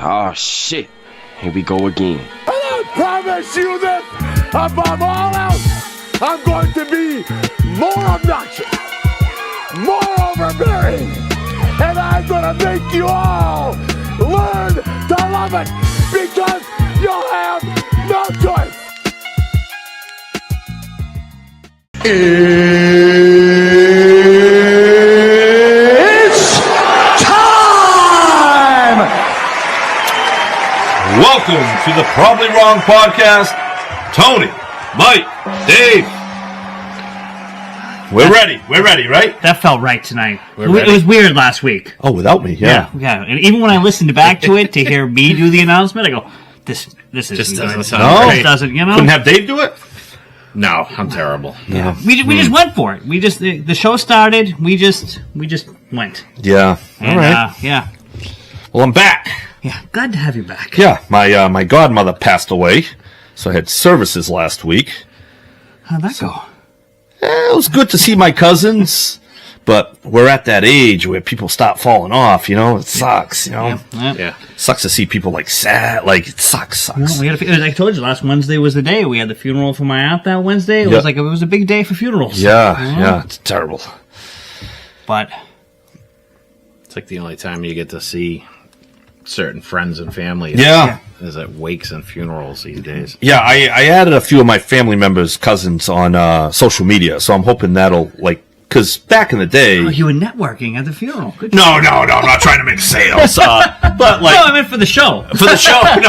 Oh, shit. Here we go again. And I promise you this, above all else, I'm going to be more obnoxious, more overbearing, and I'm going to make you all learn to love it because you'll have no choice. It's time! Welcome to the Probably Wrong Podcast. Tony, Mike, Dave. We're ready, right? That felt right tonight. We're ready. It was weird last week. Oh, without me, yeah. Yeah. And even when I listened back to it to hear me do the announcement, I go, this isn't Just doesn't good. sound No. great. It doesn't, you know? Couldn't have Dave do it? No, I'm terrible. No. We just went for it. We just the show started. We just went. Yeah. And, All right. yeah. Well, I'm back. Yeah. Glad to have you back. Yeah, my godmother passed away, so I had services last week. How'd that go? It was good to see my cousins, but we're at that age where people stop falling off, you know? It sucks, you know? Yeah. Sucks to see people, like, sad. Like, it sucks. No, we had I told you last Wednesday was the day. We had the funeral for my aunt that Wednesday. It Yeah. was like it was a big day for funerals. Yeah, it's terrible. But It's like the only time you get to see certain friends and family Yeah. is at wakes and funerals these days. Yeah, I added a few of my family members' cousins on social media, so I'm hoping that'll, like, because back in the day... you were networking at the funeral. Good No, I'm not trying to make sales. But, like... No, I meant for the show. For the show? No.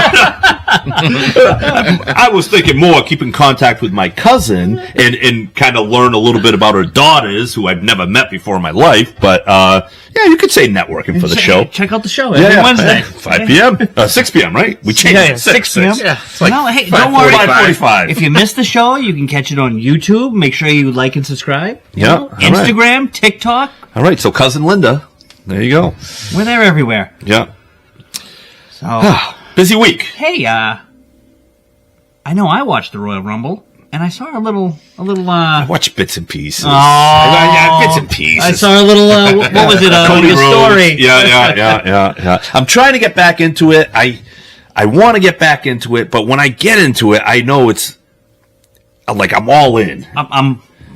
I was thinking more keeping contact with my cousin and kind of learn a little bit about her daughters, who I've never met before in my life. But, yeah, you could say networking for the show. Check out the show every Wednesday. 5 p.m. 6 p.m., right? We changed it. 6 p.m. Yeah, it's like No, hey, don't worry. 5:45. If you missed the show, you can catch it on YouTube. Make sure you like and subscribe. Yeah, You know, all right. Instagram, TikTok. All right, so Cousin Linda. There you go. We're there everywhere. Yeah. So, Busy week. hey, I know I watched the Royal Rumble, and I saw a little. I watch bits and pieces. Oh. Bits and pieces. I saw a little. What was it? Cody Your Rhodes. story. Yeah. I'm trying to get back into it. I want to get back into it, but when I get into it, I know it's like I'm all in.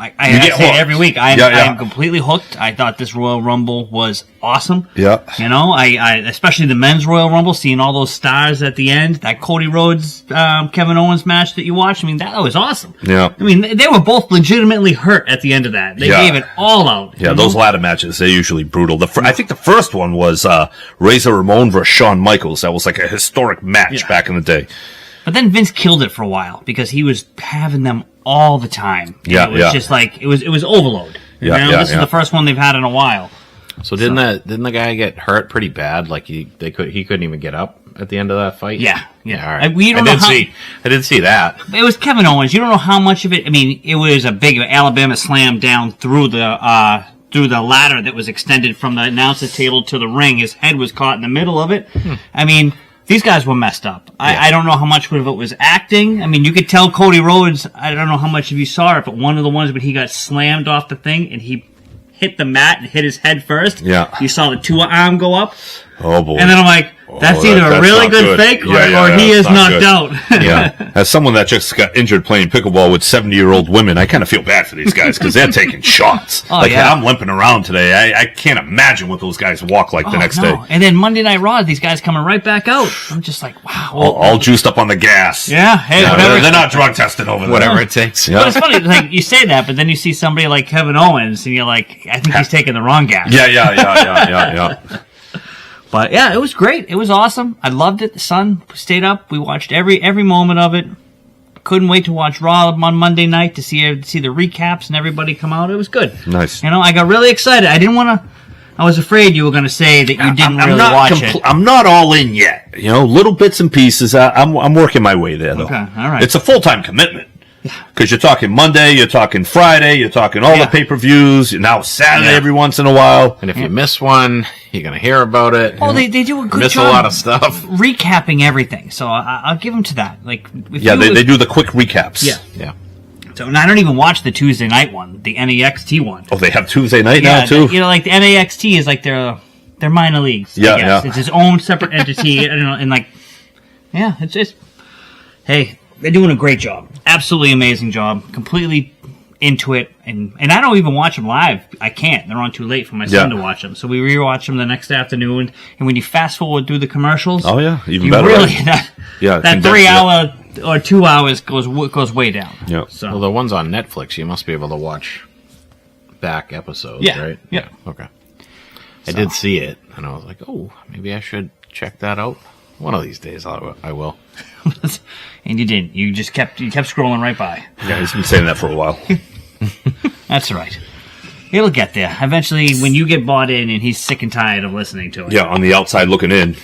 I get say it hooked. every week. I am completely hooked. I thought this Royal Rumble was awesome. Yeah. You know, I especially the men's Royal Rumble, seeing all those stars at the end, that Cody Rhodes, Kevin Owens match that you watched. I mean, that was awesome. Yeah. I mean, they were both legitimately hurt at the end of that. They gave it all out. Yeah, you those know? ladder matches, they're usually brutal. I think the first one was Razor Ramon versus Shawn Michaels. That was like a historic match back in the day. But then Vince killed it for a while because he was having them all the time. And Yeah, it was just like it was overload. This is the first one they've had in a while. So didn't the guy get hurt pretty bad? Like he couldn't even get up at the end of that fight. Yeah. All right. We don't I know did see that. It was Kevin Owens. You don't know how much of it. I mean, it was a big Alabama slam down through the ladder that was extended from the announcer table to the ring. His head was caught in the middle of it. I mean, these guys were messed up. I don't know how much of it was acting. I mean, you could tell Cody Rhodes. I don't know how much of you saw it, but one of the ones when he got slammed off the thing and he hit the mat and hit his head first. Yeah. You saw the two arm go up. Oh, boy. And then I'm like, that's either a that's really not good fake or he is that's not knocked good. out. Yeah. As someone that just got injured playing pickleball with 70-year-old women, I kind of feel bad for these guys because they're taking shots. Oh, yeah. I'm limping around today. I can't imagine what those guys walk like the next day. And then Monday Night Raw, these guys coming right back out. I'm just like, wow. All juiced up on the gas. Yeah, hey, Yeah, whatever. they're not drug tested over there. Whatever it takes. But it's funny, like you say that, but then you see somebody like Kevin Owens, and you're like, I think he's taking the wrong gas. Yeah. But yeah, it was great. It was awesome. I loved it. The sun stayed up. We watched every moment of it. Couldn't wait to watch Raw on Monday night to see the recaps and everybody come out. It was good. Nice. You know, I got really excited. I was afraid you were going to say that you didn't really watch it. I'm not all in yet. You know, little bits and pieces. I'm working my way there, though. Okay, all right. It's a full-time commitment. Because you're talking Monday, you're talking Friday, you're talking all the pay-per-views, now Saturday every once in a while. And if you miss one, you're going to hear about it. Oh, they do a good Miss job. a lot of stuff. Recapping everything. So I'll give them to that. Like, They do the quick recaps. Yeah. So, and I don't even watch the Tuesday night one, the NEXT one. Oh, they have Tuesday night now, too? You know, like the NEXT is like their they're minor leagues. Yeah, I guess. yeah. It's its own separate entity, and like, yeah, it's just, hey, they're doing a great job. Absolutely amazing job. Completely into it, and I don't even watch them live. I can't. They're on too late for my son to watch them. So we rewatch them the next afternoon, and when you fast forward through the commercials, Oh yeah, even you better. really right? that 3 hour or 2 hours goes way down. Yeah. So Well, the ones on Netflix, you must be able to watch back episodes, Yeah, right? yeah. Okay. I did see it, and I was like, oh, maybe I should check that out. One of these days, I will. and you didn't. You just kept scrolling right by. Yeah, he's been saying that for a while. That's right. It'll get there. Eventually, when you get bought in and he's sick and tired of listening to it. Yeah, on the outside looking in.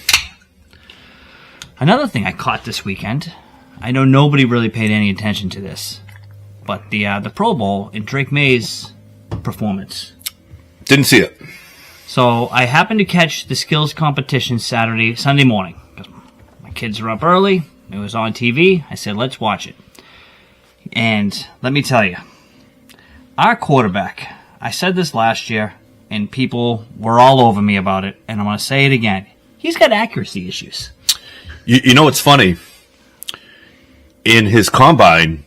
Another thing I caught this weekend, I know nobody really paid any attention to this, but the Pro Bowl and Drake Maye's performance. Didn't see it. So I happened to catch the skills competition Sunday morning. My kids were up early. It was on TV. I said, let's watch it. And let me tell you, our quarterback, I said this last year, and people were all over me about it, and I'm going to say it again. He's got accuracy issues. You know what's funny? In his combine,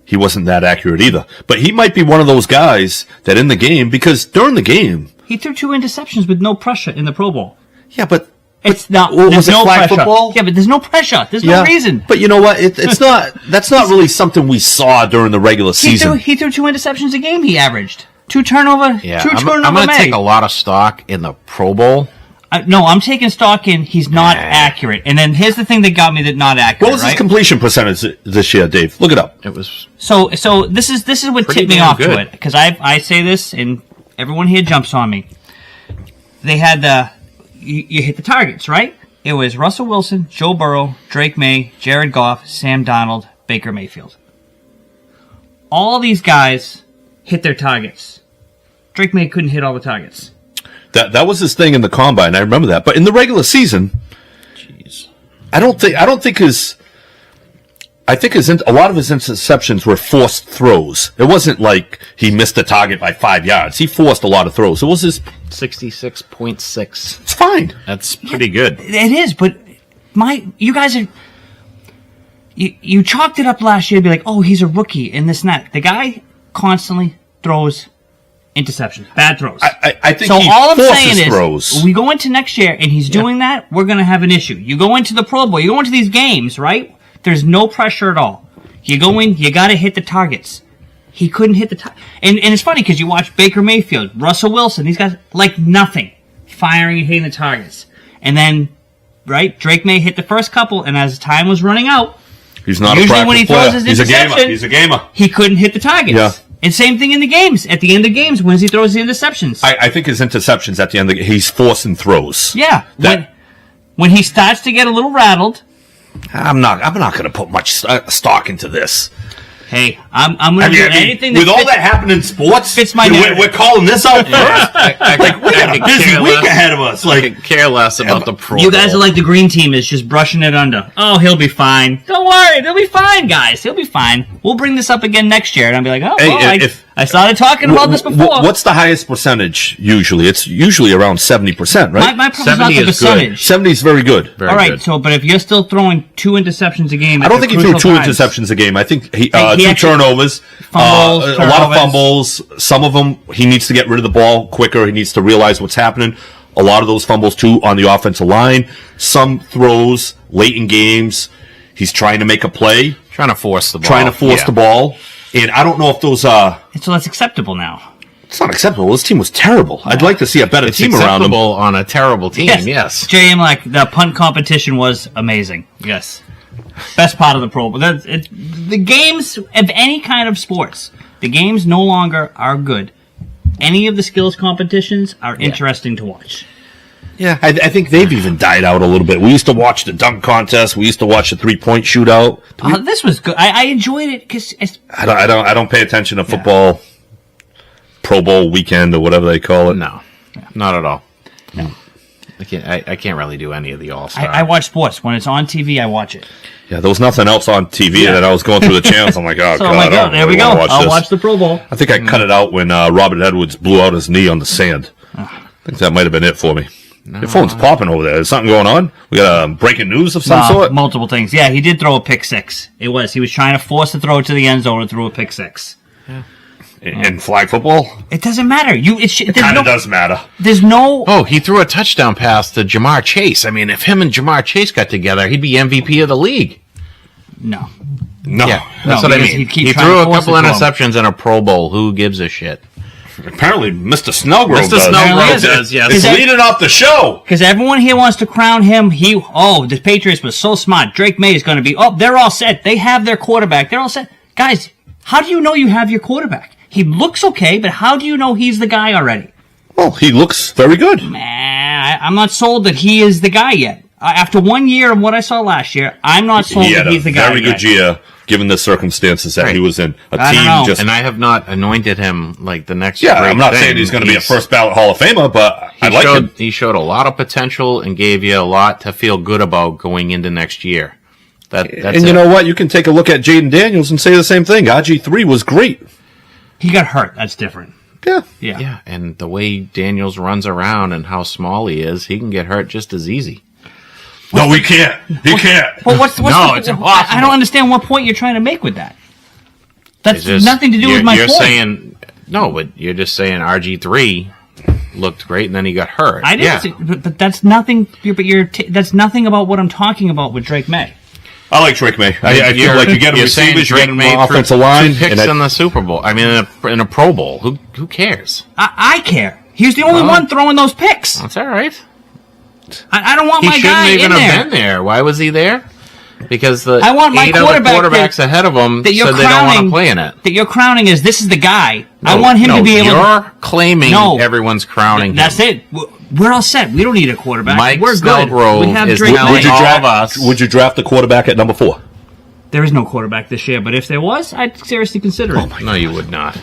he wasn't that accurate either. But he might be one of those guys that in the game, because during the game... He threw 2 interceptions with no pressure in the Pro Bowl. Yeah, but... It's not. Was There's it no flag pressure. football? Yeah, but there's no pressure. There's no reason. But you know what? It's not. That's not really something we saw during the regular season. He threw 2 interceptions a game. He averaged 2 turnover. Yeah, 2 turnover. I'm going to take a lot of stock in the Pro Bowl. No, I'm taking stock in he's not accurate. And then here's the thing that got me that not accurate. What was his completion percentage this year, Dave? Look it up. It was So this is what pretty tipped me damn off good. to it, because I say this and everyone here jumps on me. They had you hit the targets, right? It was Russell Wilson, Joe Burrow, Drake Maye, Jared Goff, Sam Darnold, Baker Mayfield. All these guys hit their targets. Drake Maye couldn't hit all the targets. That was his thing in the combine. I remember that. But in the regular season, I think a lot of his interceptions were forced throws. It wasn't like he missed a target by 5 yards. He forced a lot of throws. It was his 66.6. It's fine. That's pretty good. It is, but you guys are you chalked it up last year to be like, oh, he's a rookie and this and that. The guy constantly throws interceptions, bad throws. I think so. he All I'm forces saying throws. is, we go into next year and he's doing that, we're going to have an issue. You go into the Pro Bowl, you go into these games, right? There's no pressure at all. You go in, you got to hit the targets. He couldn't hit the target. And it's funny because you watch Baker Mayfield, Russell Wilson, these guys, like nothing, firing and hitting the targets. And then, right, Drake Maye hit the first couple, and as time was running out, He's not usually a when he practice throws player. his interception, He's a gamer. he couldn't hit the targets. Yeah. And same thing in the games. At the end of the games, when he throws the interceptions. I think his interceptions at the end, he's forcing throws. Yeah. That- When he starts to get a little rattled, I'm not going to put much stock into this. hey, I'm going to do anything that with all fits- that happening in sports, fits my we're narrative. calling this out first. Like we got a busy care week less. ahead of us. I Like could care less about the Pro You guys Bowl. are like the green team is just brushing it under. Oh, he'll be fine. Don't worry, they'll be fine, guys. He'll be fine. We'll bring this up again next year, and I'll be like, oh, Hey, well, if- I started talking about this before. What's the highest percentage usually? It's usually around 70%, right? my problem's not 70 the is good. percentage. 70 is very good. Very All right, good. so but if you're still throwing 2 interceptions a game, I don't think he threw 2 times, interceptions a game. I think he He 2 actually- turnovers, Fumbles, a lot of turnovers. fumbles. Some of them he needs to get rid of the ball quicker. He needs to realize what's happening. A lot of those fumbles too on the offensive line. Some throws late in games. He's trying to make a play, Trying to force the ball. trying to force Yeah. the ball. And I don't know if those So that's acceptable now. it's not acceptable. This team was terrible. I'd like to see a better It's team around him. acceptable on a terrible team, yes. JM, like the punt competition was amazing. Yes, best part of the Pro Bowl. The games of any kind of sports, the games no longer are good. Any of the skills competitions are interesting to watch. Yeah, I think they've even died out a little bit. We used to watch the dunk contest. We used to watch the 3-point shootout. This was good. I enjoyed it because I don't pay attention to football, Pro Bowl weekend or whatever they call it. No, not at all. No. I can't really do any of the All-Star. I watch sports when it's on TV. I watch it. Yeah, there was nothing else on TV, and I was going through the channels. I'm like, oh So god, I'm like, I don't oh, there we really go. wanna watch I'll this. watch the Pro Bowl. I think I cut it out when Robert Edwards blew out his knee on the sand. I think that might have been it for me. Your phone's popping over there. There's something going on? We got breaking news of some sort? Multiple things. Yeah, he did throw a pick six. He was trying to force the throw to the end zone and threw a pick six. Yeah. In flag football? It doesn't matter. It kind of does matter. There's no... Oh, he threw a touchdown pass to Jamar Chase. I mean, if him and Jamar Chase got together, he'd be MVP of the league. No. Yeah, that's what I mean. He threw a couple interceptions in a Pro Bowl. Who gives a shit? Apparently, Mr. Snellgrove Mr. Snellgrove does, yes. It's leading off the show. Because everyone here wants to crown him. The Patriots was so smart. Drake Maye is going to be, they're all set. They have their quarterback. They're all set. Guys, how do you know you have your quarterback? He looks okay, but how do you know he's the guy already? Well, he looks very good. I'm not sold that he is the guy yet. After 1 year of what I saw last year, I'm not sold that he's the guy yet. Very good year, given the circumstances that he was in. And I have not anointed him like the next. Yeah, I'm not saying he's going to be a first ballot Hall of Famer, but I like him. He showed a lot of potential and gave you a lot to feel good about going into next year. And you know what? You can take a look at Jaden Daniels and say the same thing. RG3 was great. He got hurt. That's different. Yeah. And the way Daniels runs around and how small he is, he can get hurt just as easy. No, we can't. He can't. Well, what's it's impossible. I don't understand what point you're trying to make with that. That's nothing to do with my point. But you're just saying RG3 looked great and then he got hurt. I didn't. But that's nothing. That's nothing about what I'm talking about with Drake May. I like Drake May. I feel like you get him receivers, you get him offensive line. 2 picks in the Super Bowl. I mean, in a Pro Bowl. Who cares? I care. He was the only one throwing those picks. That's all right. I don't want my guy in there. He shouldn't even have been there. Why was he there? Because I want my 8 other quarterbacks ahead of him said they don't want to play in it. That you're crowning is this is the guy. I want him to be able to... You're claiming everyone's crowning him. That's it. We're all set. We don't need a quarterback. We're good. We have Drake May. Would you draft the quarterback at number 4? There is no quarterback this year, but if there was, I'd seriously consider it. No, you would not.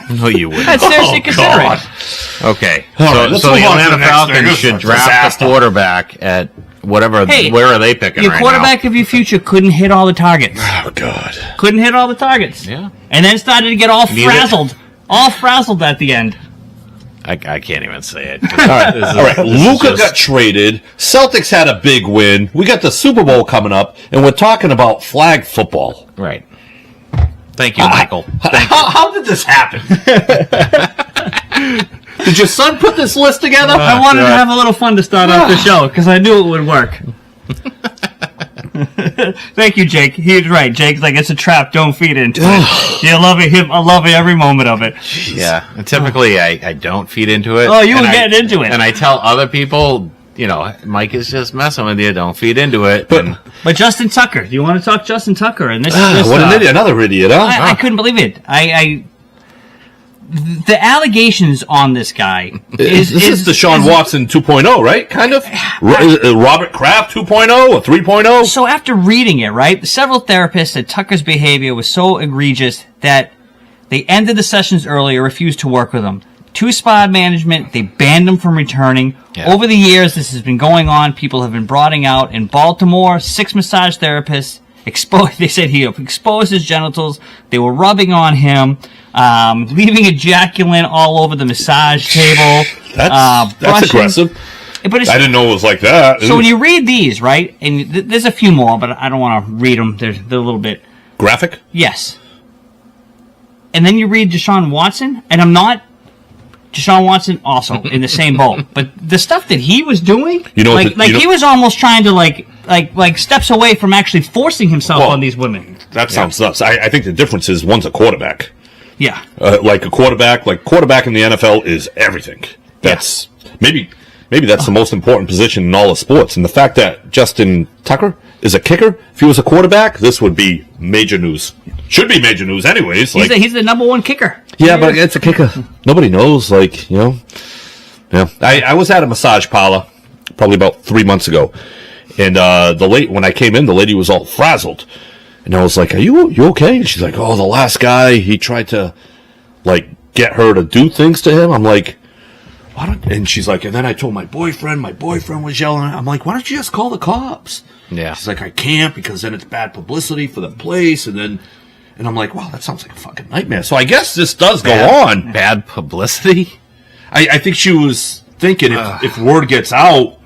No, you wouldn't. I'd seriously consider it. Okay. So the Atlanta Falcons should draft a quarterback at whatever. Where are they picking your quarterback of your future couldn't hit all the targets. Oh, God. Couldn't hit all the targets. Yeah. And then started to get all frazzled. All frazzled at the end. I can't even say it. All right. Luka got traded. Celtics had a big win. We got the Super Bowl coming up, and we're talking about flag football. Right. Thank you, Michael. How did this happen? Did your son put this list together? I wanted to have a little fun to start off the show, because I knew it would work. Thank you, Jake. He's right. Jake's like, it's a trap. Don't feed into it. You love it. I love every moment of it. Yeah. And typically, I don't feed into it. Oh, you were getting into it. And I tell other people, Mike is just messing with you. Don't feed into it. But Justin Tucker. Do you want to talk Justin Tucker? And this what an idiot. Another idiot, huh? I couldn't believe it. The allegations on this guy is Deshaun Watson 2.0, right? Kind of? Robert Kraft 2.0 or 3.0? So after reading it, right, several therapists said Tucker's behavior was so egregious that they ended the sessions early or refused to work with him. 2 spa management, they banned him from returning. Yeah. Over the years, this has been going on. People have been brought out in Baltimore. 6 massage therapists they said he exposed his genitals. They were rubbing on him, leaving ejaculant all over the massage table. That's aggressive. But I didn't know it was like that. So when you read these, right, and there's a few more, but I don't want to read them. They're a little bit graphic. Yes. And then you read Deshaun Watson, and I'm not. Deshaun Watson also in the same boat, but the stuff that he was doing, he was almost trying to like steps away from actually forcing himself on these women. That sounds nuts. I think the difference is one's a quarterback. Yeah, quarterback in the NFL is everything. That's maybe that's the most important position in all of sports. And the fact that Justin Tucker is a kicker, if he was a quarterback, this would be major news. Should be major news anyways. He's the number 1 kicker. Yeah, but it's a kicker. Nobody knows, Yeah. I was at a massage parlor probably about 3 months ago. And when I came in, the lady was all frazzled. And I was like, are you okay? And she's like, the last guy, he tried to, get her to do things to him. I'm like, and she's like, and then I told my boyfriend was yelling. I'm like, why don't you just call the cops? Yeah. She's like, I can't because then it's bad publicity for the place. And I'm like, wow, that sounds like a fucking nightmare. So I guess this does go on. Bad publicity? I think she was thinking if word gets out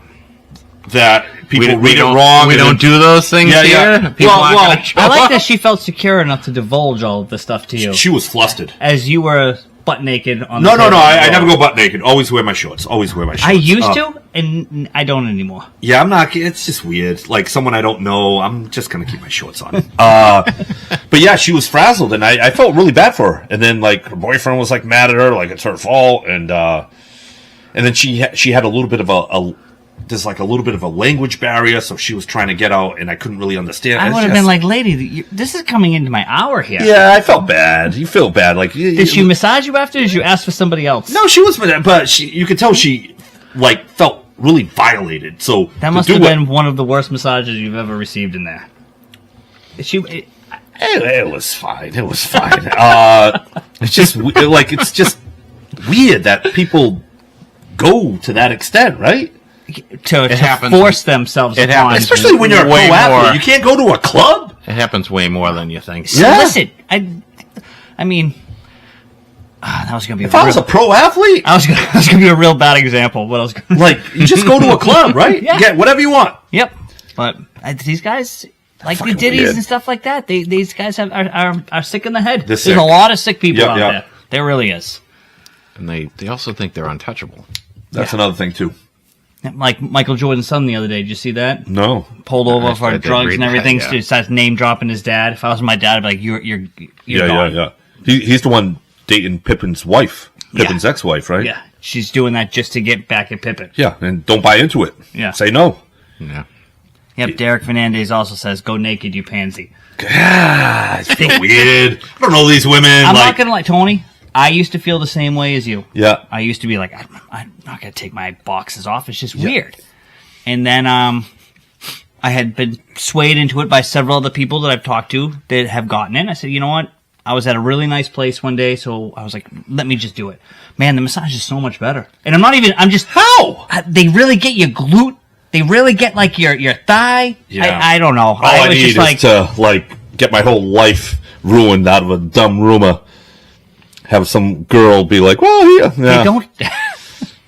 that people read it wrong. We don't do those things here. Yeah. People aren't Well, gonna show I like up. that she felt secure enough to divulge all of the stuff to you. She was flustered. As you were butt naked on No, the table. I never go butt naked. Always wear my shorts. Always wear my shorts. I used to, and I don't anymore. Yeah, I'm not. It's just weird. Like someone I don't know, I'm just gonna keep my shorts on. But yeah, she was frazzled, and I felt really bad for her. And then like her boyfriend was like mad at her, like it's her fault, and then she had a little bit of there's like a little bit of a language barrier, so she was trying to get out, and I couldn't really understand. I would have been like, lady, this is coming into my hour here. yeah, I felt bad. You feel bad, like Did she massage you after, or did you ask for somebody else? No, she was, but you could tell she like felt really violated. So That must have been one of the worst massages you've ever received in there. It was fine. It was fine. It's just like it's just weird that people go to that extent, right? to happens. force themselves It upon. happens. Especially when you're a pro Way athlete, more. you can't go to a club. It happens way more than you think. So Yeah. listen, I mean, that was gonna be. If I was a pro athlete, I was gonna be a real bad example. What I was gonna. like you just go to a club, right? Yeah. Get whatever you want. Yep, but these guys. Like the Fucking ditties weird. and stuff like that, these guys are sick in the head. They're There's sick. a lot of sick people Yep, out yep. there. There really is. And they also think they're untouchable. That's another thing too. Like Michael Jordan's son the other day. Did you see that? No. Pulled over I for did drugs read and that, everything. yeah. So he starts name dropping his dad. If I was my dad, I'd be like, you're gone. Yeah. He's the one dating Pippen's wife, Pippen's ex-wife, right? Yeah, she's doing that just to get back at Pippen. Yeah, and don't buy into it. Yeah. Say no. Yeah. Yep, Derek Fernandez also says, "Go naked, you pansy." God, it's so weird. I don't know these women. I'm like, not gonna lie, Tony. I used to feel the same way as you. Yeah. I used to be like, I'm not gonna take my boxes off. It's just weird. And then I had been swayed into it by several other people that I've talked to that have gotten in. I said, you know what? I was at a really nice place one day, so I was like, let me just do it. Man, the massage is so much better. And I'm just How? they really get your glute. They really get like your thigh. Yeah. I don't know. All I was need just is to get my whole life ruined out of a dumb rumor. Have some girl be like, "Well, yeah, they don't.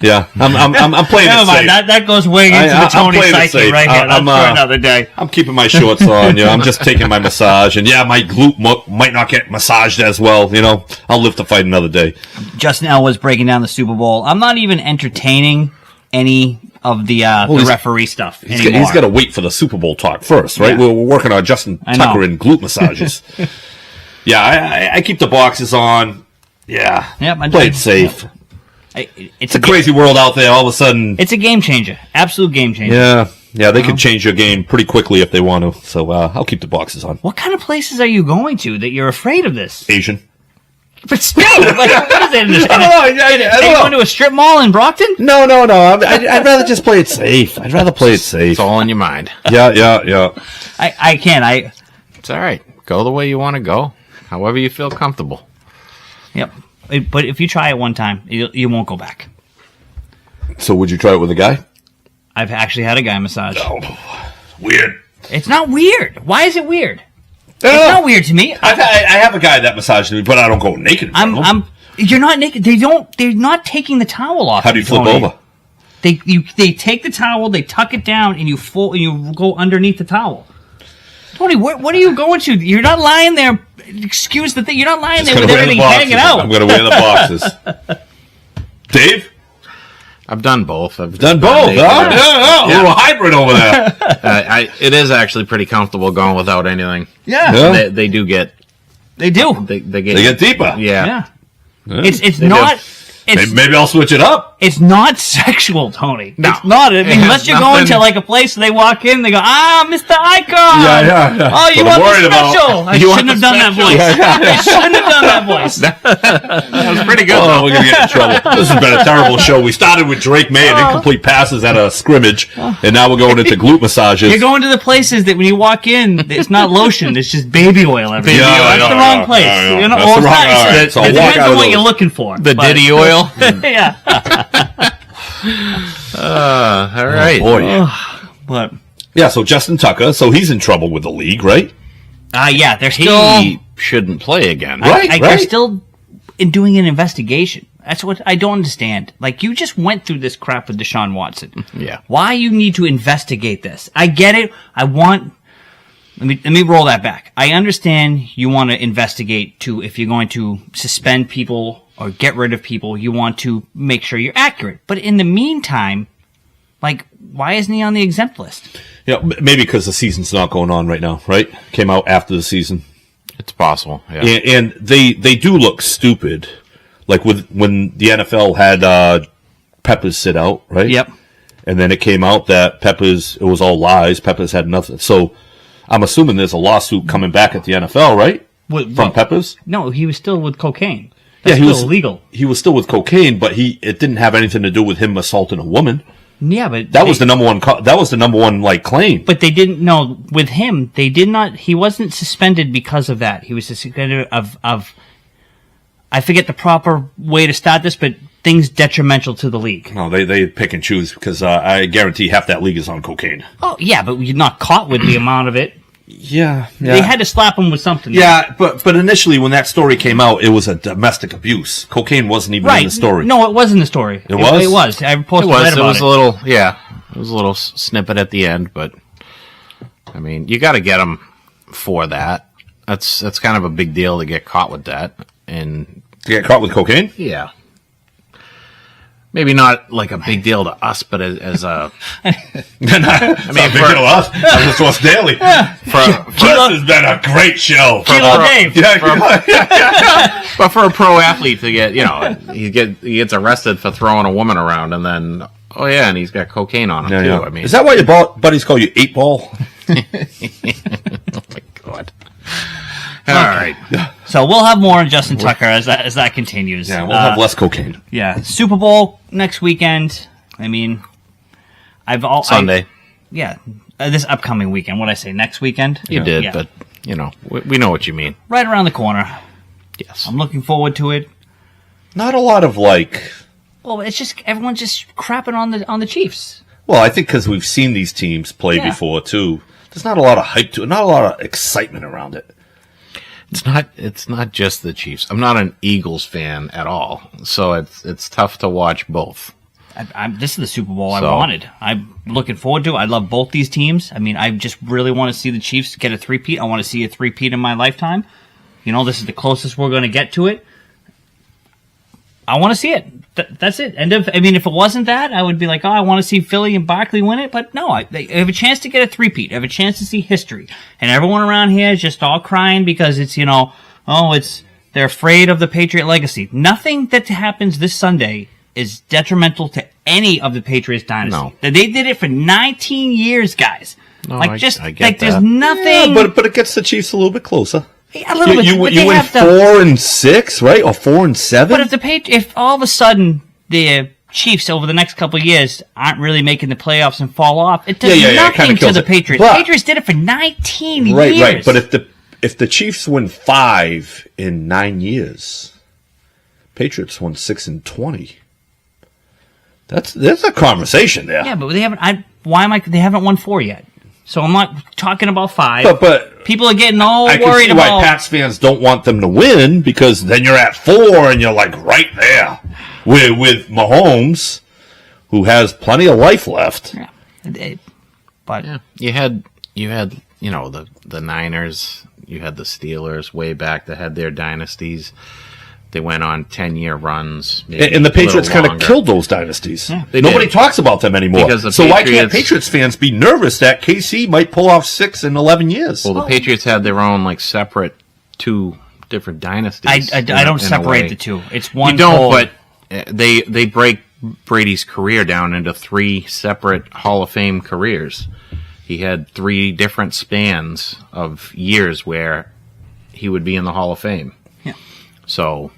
yeah." I'm playing Never it mind. safe. That goes way into the I'm Tony playing it psyche safe. right here. That's I'm, for another day. I'm keeping my shorts on. I'm just taking my massage, and my glute might not get massaged as well. I'll live to fight another day. Justin L was breaking down the Super Bowl. I'm not even entertaining any of the he's- referee stuff He's anymore. got to wait for the Super Bowl talk first, right? Yeah. We're working on Justin I know. Tucker and glute massages. Yeah, I keep the boxes on. Yeah, Yep, I play do. it safe. It's It's a crazy world out there. All of a sudden, It's a game changer. Absolute game changer. yeah, they can change your game pretty quickly if they want to. So I'll keep the boxes on. What kind of places are you going to that you're afraid of this? Asian. But still, like, what is it? I don't know. Are you going to a strip mall in Brockton? No. I'd rather just play it safe. I'd rather play it safe. It's all in your mind. Yeah. I can't. It's all right. Go the way you want to go. However you feel comfortable. Yep. But if you try it one time, you won't go back. So would you try it with a guy? I've actually had a guy massage. Oh, weird. It's not weird. Why is it weird? I don't It's know. not weird to me. I have a guy that massages me, but I don't go naked. In front of him. You're not naked. They're not taking the towel off. How do you flip Tony. over? They take the towel, they tuck it down, and you go underneath the towel. Tony, what are you going to? You're not lying there. Excuse the thing. You're not lying there with everything hanging out. I'm going to wear the boxes. Dave? I've done both. I've Done both, huh? Yeah. A little hybrid over there. It is actually pretty comfortable going without anything. Yeah. They do get. They do. They They get deeper. Yeah. Yeah. It's They not. do. Maybe I'll switch it up. It's not sexual, Tony. No. It's not. I mean, It has unless you're going to nothing- like a place and they walk in, they go, Mr. Icon. Yeah. Oh, you What I'm want worried the about. special? I You want shouldn't have the done that special? voice. I shouldn't have done that voice. That was pretty good. Oh, we're going to get in trouble. This has been a terrible show. We started with Drake Maye and incomplete passes at a scrimmage, and now we're going into glute massages. You're going to the places that when you walk in, it's not lotion, it's just baby oil everywhere. That's the wrong place. Yeah. You know, That's well, the it's wrong- not- all right, it so I'll walk depends out on of what those. you're looking for. The but- Diddy oil. Yeah. All right. Boy. But, Yeah, so Justin Tucker, so he's in trouble with the league, right? yeah, they're still... He shouldn't play again. Right. They're still doing an investigation. That's what I don't understand. Like, you just went through this crap with Deshaun Watson. Yeah. Why you need to investigate this? I get it. Let me roll that back. I understand you want to investigate if you're going to suspend people or get rid of people, you want to make sure you're accurate. But in the meantime, like, why isn't he on the exempt list? Yeah, maybe because the season's not going on right now, right? Came out after the season. It's possible. Yeah. And they do look stupid. Like when the NFL had Peppers sit out, right? Yep. And then it came out that it was all lies. Peppers had nothing. So I'm assuming there's a lawsuit coming back at the NFL, right? From Peppers? No, he was still with cocaine. That's still illegal. He was still with cocaine, but it didn't have anything to do with him assaulting a woman. Yeah, but that was the number one. That was the number one claim. But they didn't know with him. They did not. He wasn't suspended because of that. He was suspended of. I forget the proper way to start this, but things detrimental to the league. No, they pick and choose because I guarantee half that league is on cocaine. Oh yeah, but you're not caught with the amount of it. Yeah. They had to slap him with something. Yeah, but initially when that story came out, it was a domestic abuse. Cocaine wasn't even in the story. No, it was in the story. It was? It was. I posted it was. Right about it was a little. Yeah, it was a little snippet at the end, but I mean, you got to get him for that. That's kind of a big deal to get caught with that, and to get caught with cocaine. Yeah. Maybe not like a big deal to us, but as a... I mean, big deal to us. I listen to us daily. This has been a great show. Kilo Dave. But for a pro athlete to get, he gets arrested for throwing a woman around, and then, and he's got cocaine on him, too. Yeah. I mean, is that why your buddies call you 8-ball? Oh, my God. All right. So we'll have more on Justin Tucker as that continues. Yeah, we'll have less cocaine. Yeah, Super Bowl next weekend. I mean, Sunday. This upcoming weekend. What did I say? Next weekend? You did, but we know what you mean. Right around the corner. Yes, I'm looking forward to it. Not a lot of Well, it's just everyone's just crapping on the Chiefs. Well, I think because we've seen these teams play before too. There's not a lot of hype to it. Not a lot of excitement around it. It's not just the Chiefs. I'm not an Eagles fan at all, so it's tough to watch both. This is the Super Bowl I wanted. I'm looking forward to it. I love both these teams. I mean, I just really want to see the Chiefs get a three-peat. I want to see a three-peat in my lifetime. This is the closest we're going to get to it. I want to see it. That's it. If it wasn't that, I would be like, I want to see Philly and Barkley win it. But no, they have a chance to get a three-peat. I have a chance to see history. And everyone around here is just all crying because it's, they're afraid of the Patriot legacy. Nothing that happens this Sunday is detrimental to any of the Patriots dynasty. No. They did it for 19 years, guys. No, I get that. There's nothing. Yeah, but it gets the Chiefs a little bit closer. A little bit. You went 4-6, right, or 4-7. But if all of a sudden the Chiefs over the next couple of years aren't really making the playoffs and fall off, it does nothing to the Patriots. The Patriots did it for 19 years. Right. But if the Chiefs win 5 in 9 years, Patriots won 6 in 20. There's a conversation there. Yeah, but they haven't. They haven't won 4 yet. So I'm not talking about 5. But people are getting all I worried can see about why Pats fans don't want them to win, because then you're at 4 and you're like right there with Mahomes, who has plenty of life left. Yeah. But you had the Niners, you had the Steelers way back that had their dynasties. They went on 10-year runs. And the Patriots kind of killed those dynasties. Yeah, Nobody talks about them anymore. So why can't Patriots fans be nervous that KC might pull off 6 in 11 years? Well, the Patriots had their own separate 2 different dynasties. I don't separate the two. It's one. You don't, but they break Brady's career down into 3 separate Hall of Fame careers. He had 3 different spans of years where he would be in the Hall of Fame. Yeah. So,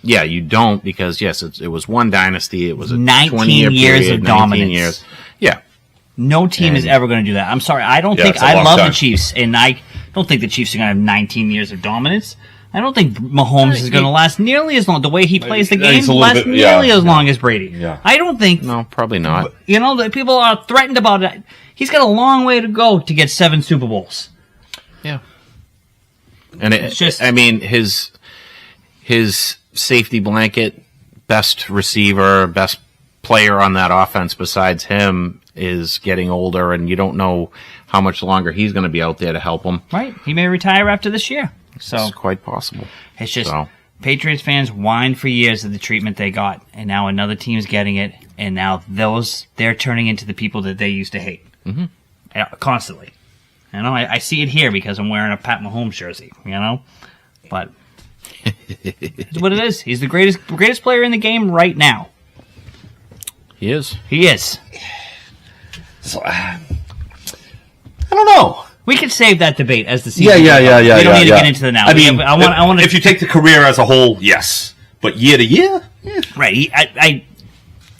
yeah, you don't, because yes, it was one dynasty. It was a 19 years period, of dominance. Years. Yeah. No team is ever going to do that. I'm sorry. I don't think. I love the Chiefs, and I don't think the Chiefs are going to have 19 years of dominance. I don't think Mahomes is going to last nearly as long. The way he plays the game lasts nearly as long as Brady. Yeah. I don't think. No, probably not. The people are threatened about it. He's got a long way to go to get 7 Super Bowls. Yeah. And his safety blanket best receiver, best player on that offense besides him is getting older, and you don't know how much longer he's going to be out there to help them. Right. He may retire after this year. So It's quite possible. it's just Patriots fans whined for years of the treatment they got, and now another team's getting it, and now they're turning into the people that they used to hate constantly. You know, I see it here because I'm wearing a Pat Mahomes jersey. You know, but it's what it is. He's the greatest player in the game right now. He is. He is. So, I don't know. We could save that debate as the season. Yeah. We don't need to get into the now. I mean, I want to. if you take the career as a whole, yes. But year to year? Right.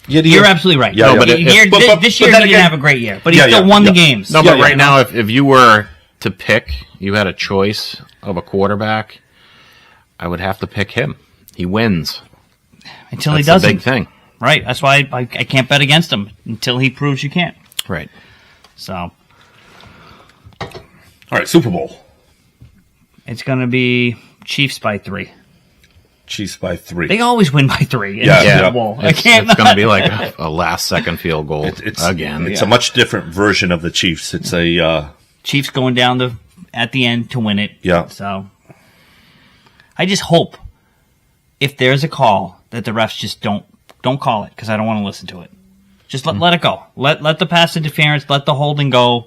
Year to You're year? absolutely right. Yeah, No, but this year then he again- didn't have a great year, but he Yeah, still yeah, won the yeah. games. No, but Yeah, right yeah. now, if you were to pick, you had a choice of a quarterback, I would have to pick him. He wins. Until he That's the doesn't. big thing. Right. That's why I can't bet against him until he proves you can't. Right. So All right, Super Bowl. it's going to be Chiefs by 3. Chiefs by 3. They always win by 3 in Yeah, the yeah. Super Bowl. It's going to be like a last-second field goal again. It's a much different version of the Chiefs. It's a Chiefs going down at the end to win it. Yeah. So I just hope if there's a call that the refs just don't call it because I don't want to listen to it. Just let it go. Let the pass interference, let the holding go.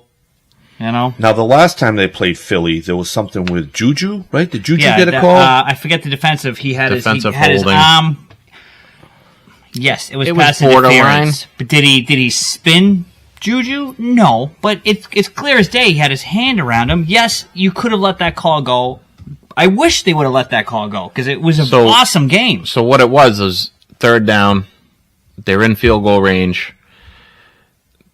You know. Now, the last time they played Philly, there was something with Juju, right? Did Juju get a that, call? I forget the defensive. He had his Holding. arm. Yes, it was It was pass borderline. interference. But did he spin Juju? No, but it's clear as day. He had his hand around him. Yes, you could have let that call go. I wish they would have let that call go because it was an awesome game. So what it was is third down. They're in field goal range.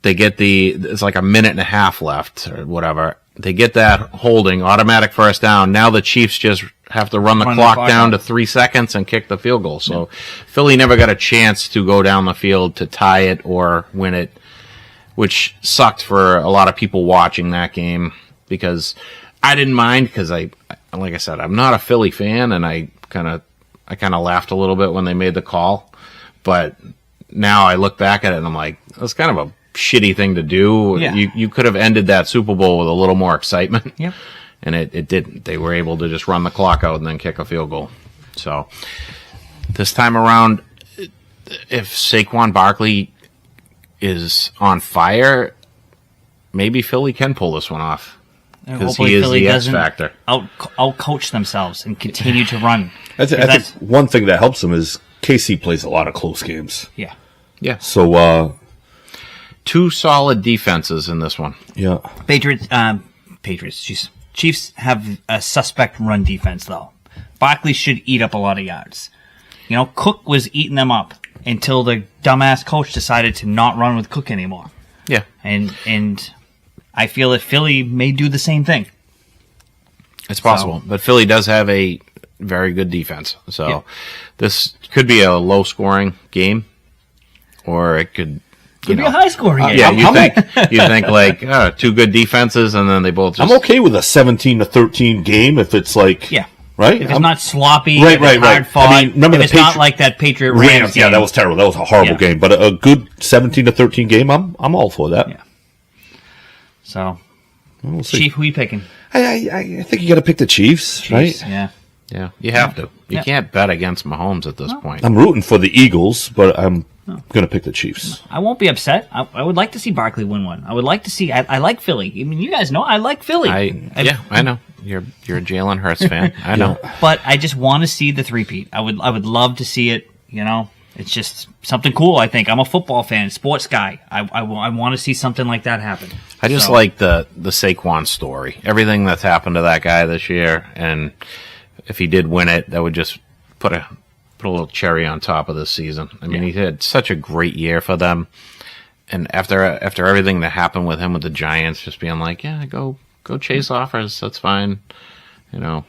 They get it's like a minute and a half left or whatever. They get that holding, automatic first down. Now the Chiefs just have to run the clock down to 3 seconds and kick the field goal. So Philly never got a chance to go down the field to tie it or win it, which sucked for a lot of people watching that game because I didn't mind because like I said, I'm not a Philly fan and I kind of laughed a little bit when they made the call, but now I look back at it and I'm like, that's kind of a shitty thing to do. Yeah. You could have ended that Super Bowl with a little more excitement. Yep. And it didn't. They were able to just run the clock out and then kick a field goal. So this time around, if Saquon Barkley is on fire, maybe Philly can pull this one off. Because Hopefully he is Philly the X doesn't factor. out coach themselves and continue to run. I think one thing that helps them is KC plays a lot of close games. Yeah. Yeah. So, Two solid defenses in this one. yeah. Patriots. Jeez. Chiefs have a suspect run defense though. Barkley should eat up a lot of yards. You know, Cook was eating them up until the dumbass coach decided to not run with Cook anymore. Yeah. And I feel that Philly may do the same thing. It's possible. But Philly does have a very good defense. So this could be a low-scoring game, or it could... Could be a high-scoring game. Yeah, you think like two good defenses, and then they both just... I'm okay with a 17-13 game if it's like... Yeah. Right? If it's not sloppy, Right, if right, it's right. hard fought, I mean, remember if the it's not Patri- like that Patriot Rams game. Yeah, that was terrible. That was a horrible game. But a good 17-13 game, I'm all for that. Yeah. So, We'll see. Chief, who you picking? I think you got to pick the Chiefs, right? Yeah. Yeah, you have to. You Yeah. can't bet against Mahomes at this point. I'm rooting for the Eagles, but I'm going to pick the Chiefs. I won't be upset. I would like to see Barkley win one. I would like to see. I like Philly. I mean, you guys know I like Philly. I know. You're a Jalen Hurts fan. I know. But I just want to see the three-peat. I would love to see it. You know, it's just something cool. I think I'm a football fan, sports guy. I want to see something like that happen. I just like the Saquon story. Everything that's happened to that guy this year, and if he did win it, that would just put a little cherry on top of this season. I mean, he had such a great year for them, and after everything that happened with him with the Giants, just being like, yeah, go chase offers, that's fine. You know,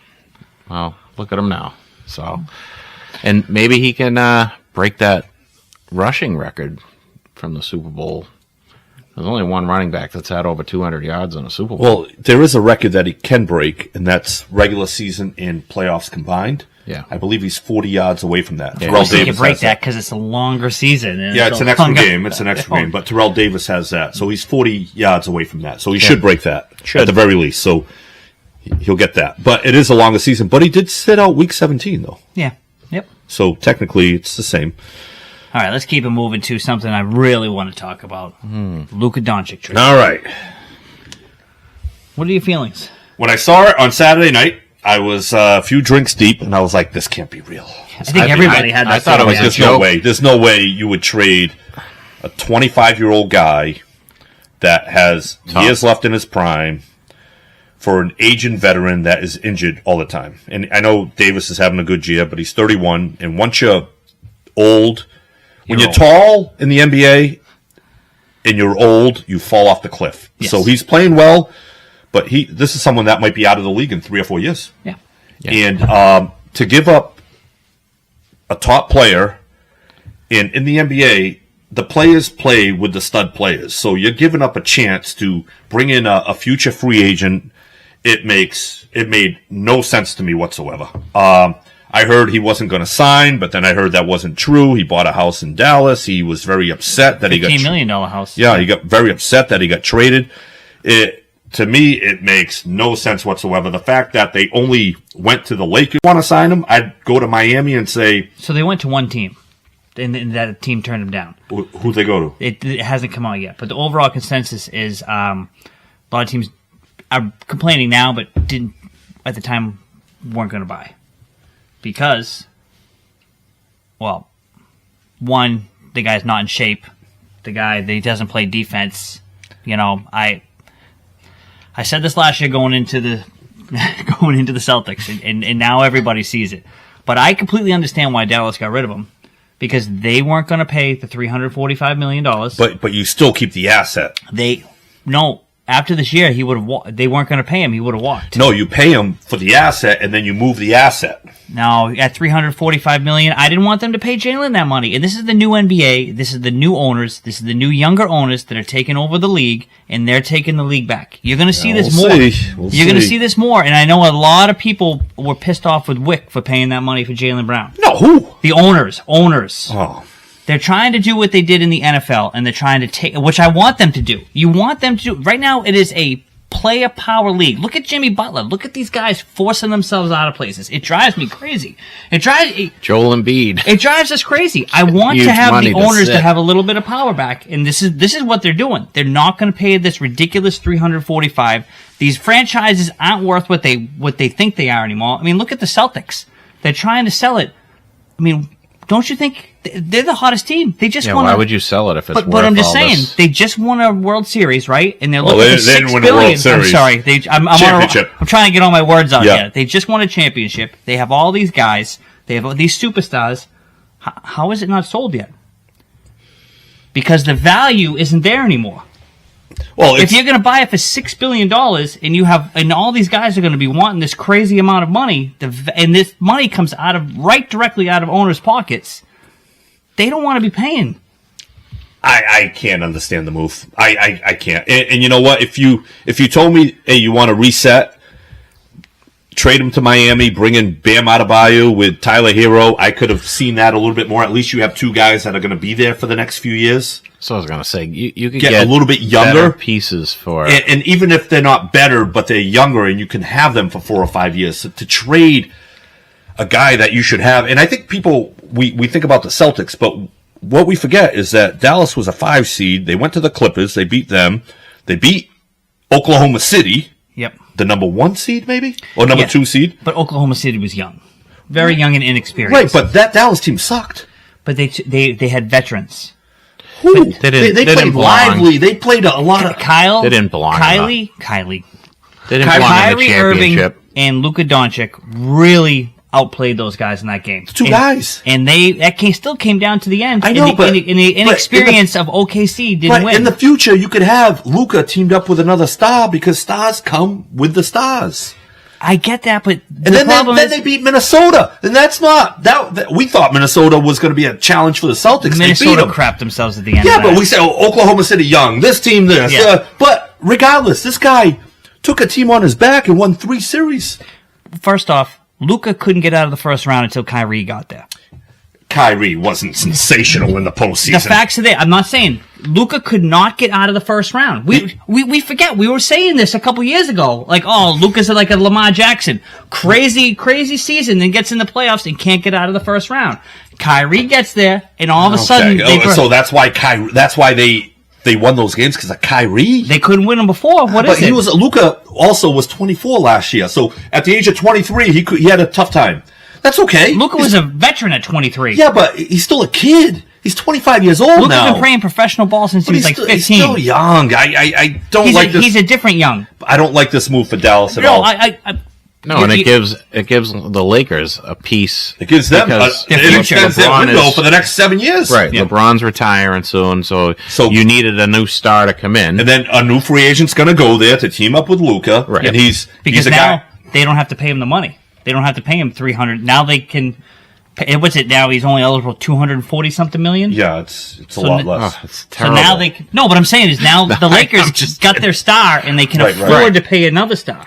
well, look at him now. So, and maybe he can break that rushing record from the Super Bowl. There's only one running back that's had over 200 yards in a Super Bowl. Well, there is a record that he can break, and that's regular season and playoffs combined. Yeah. I believe he's 40 yards away from that. Yeah. Terrell So you can Davis break has that because it's a longer season. And Yeah, it's an a extra longer- game. It's an extra game. But Terrell Davis has that. So he's 40 yards away from that. So he should break that at the very least. So he'll get that. But it is a longer season. But he did sit out week 17, though. Yeah. Yep. So technically, it's the same. All right, let's keep it moving to something I really want to talk about. Luka Doncic trade. All right. What are your feelings? When I saw it on Saturday night, I was a few drinks deep, and I was like, this can't be real. I think everybody had that. I thought it was feeling. a There's no way. There's no way you would trade a 25-year-old guy that has years left in his prime for an aging veteran that is injured all the time. And I know Davis is having a good year, but he's 31. And once you're old, when you're tall in the NBA and you're old, you fall off the cliff. Yes. So he's playing well, but this is someone that might be out of the league in 3 or 4 years. Yeah. And to give up a top player in the NBA, the players play with the stud players. So you're giving up a chance to bring in a future free agent. It made no sense to me whatsoever. I heard he wasn't going to sign, but then I heard that wasn't true. He bought a house in Dallas. He was very upset that he got $15 million house. Yeah, he got very upset that he got traded. To me, it makes no sense whatsoever. The fact that they only went to the Lakers want to sign him, I'd go to Miami and say, So they went to one team, and that team turned him down. who'd they go to? It hasn't come out yet, but the overall consensus is a lot of teams are complaining now, but didn't at the time weren't going to buy because, well, one, the guy's not in shape. The guy, he doesn't play defense. You know, I said this last year going into the Celtics, and now everybody sees it. But I completely understand why Dallas got rid of him because they weren't going to pay the $345 million. But you still keep the asset. After this year, he would have. They weren't going to pay him. He would have walked. No, you pay him for the asset, and then you move the asset. Now at $345 million, I didn't want them to pay Jalen that money. And this is the new NBA. This is the new owners. This is the new younger owners that are taking over the league, and they're taking the league back. You're going to see this more. You're going to see this more. And I know a lot of people were pissed off with Wick for paying that money for Jalen Brown. No, who? The owners. Oh. They're trying to do what they did in the NFL, and they're trying to take, which I want them to do. You want them to do. Right now, it is a player power league. Look at Jimmy Butler. Look at these guys forcing themselves out of places. It drives me crazy. Joel Embiid. It drives us crazy. I want Huge to have money the to owners sit. to have a little bit of power back, and this is what they're doing. They're not going to pay this ridiculous $345. These franchises aren't worth what they think they are anymore. I mean, look at the Celtics. They're trying to sell it. I mean, don't you think they're the hottest team? They just won. Why would you sell it if it's worth But I'm just all saying, this? they just won a World Series, right? And they're looking they for $6 didn't win a World billion. I'm Series. sorry, Championship. I'm trying to get all my words out Yeah. here. They just won a championship. They have all these guys. They have these superstars. How is it not sold yet? Because the value isn't there anymore. Well, If you're going to buy it for $6 billion and all these guys are going to be wanting this crazy amount of money, and this money comes directly out of owners' pockets, they don't want to be paying. I can't understand the move. I can't. And you know what? If you told me, hey, you want to reset, trade him to Miami, bring in Bam Adebayo with Tyler Hero, I could have seen that a little bit more. At least you have two guys that are going to be there for the next few years. So I was going to say, you could Get get a little bit younger better pieces for And even if they're not better, but they're younger, and you can have them for 4 or 5 years, to trade a guy that you should have. And I think people, we think about the Celtics, but what we forget is that Dallas was a 5 seed. They went to the Clippers. They beat them. They beat Oklahoma City. Yep. The number 1 seed, maybe? Or number 2 seed? But Oklahoma City was young. Very young and inexperienced. Right, but that Dallas team sucked. But they had veterans. Who? They They didn't played belong. lively. They played a lot of... Kyle. They didn't belong in Kylie. They didn't belong in the Kyrie Irving championship. and Luka Doncic really outplayed those guys in that game. Two guys. And that game still came down to the end. I know, and the inexperience of OKC didn't But win. in the future, you could have Luka teamed up with another star because stars come with the stars. I get that, but And then they beat Minnesota. And that's not... That we thought Minnesota was going to be a challenge for the Celtics. They beat Minnesota them. crapped themselves at the end. Yeah, of but that. we said Oklahoma City young, this team this. Yeah. But regardless, this guy took a team on his back and won 3 series. First off, Luka couldn't get out of the first round until Kyrie got there. Kyrie wasn't sensational in the postseason. The facts are there. I'm not saying Luka could not get out of the first round. We forget. We were saying this a couple years ago. Like, oh, Luka's like a Lamar Jackson. Crazy season, then gets in the playoffs and can't get out of the first round. Kyrie gets there, and all of a sudden... So that's why they won those games because of Kyrie? They couldn't win them before. What is it? Luka also was 24 last year. So at the age of 23, he had a tough time. That's okay. Luka was a veteran at 23. Yeah, but he's still a kid. He's 25 years old now. Luka's been playing professional ball since he was like 15. He's still young. I don't like this. He's a different young. I don't like this move for Dallas at all. It gives the Lakers a piece. It gives them it extends their window for the next 7 years. Right. Yeah. LeBron's retiring soon, so you needed a new star to come in. And then a new free agent's going to go there to team up with Luka. Right. And he's a now guy. They don't have to pay him the money. They don't have to pay him $300. Now they can. What's it now? He's only eligible $240-something million. Yeah, it's a lot less. Oh, it's So terrible. now they can, no. What I'm saying is now the Lakers got their star and they can afford to pay another star.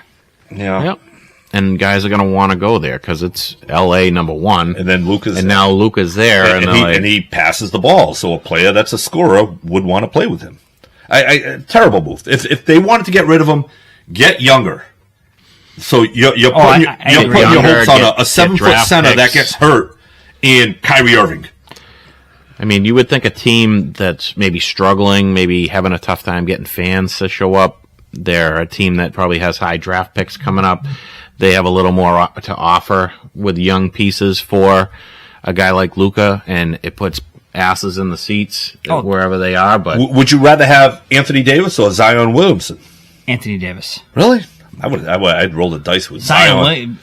Yeah. Yep. And guys are going to want to go there because it's L.A. #1. And then now Luka's there, and he passes the ball. So a player that's a scorer would want to play with him. Terrible move. If they wanted to get rid of him, get younger. So you're putting your hopes on a 7-foot center that gets hurt in Kyrie Irving. I mean, you would think a team that's maybe struggling, maybe having a tough time getting fans to show up. They're a team that probably has high draft picks coming up. They have a little more to offer with young pieces for a guy like Luka, and it puts asses in the seats wherever they are. But would you rather have Anthony Davis or Zion Williamson? Anthony Davis. Really? I'd roll the dice with Zion.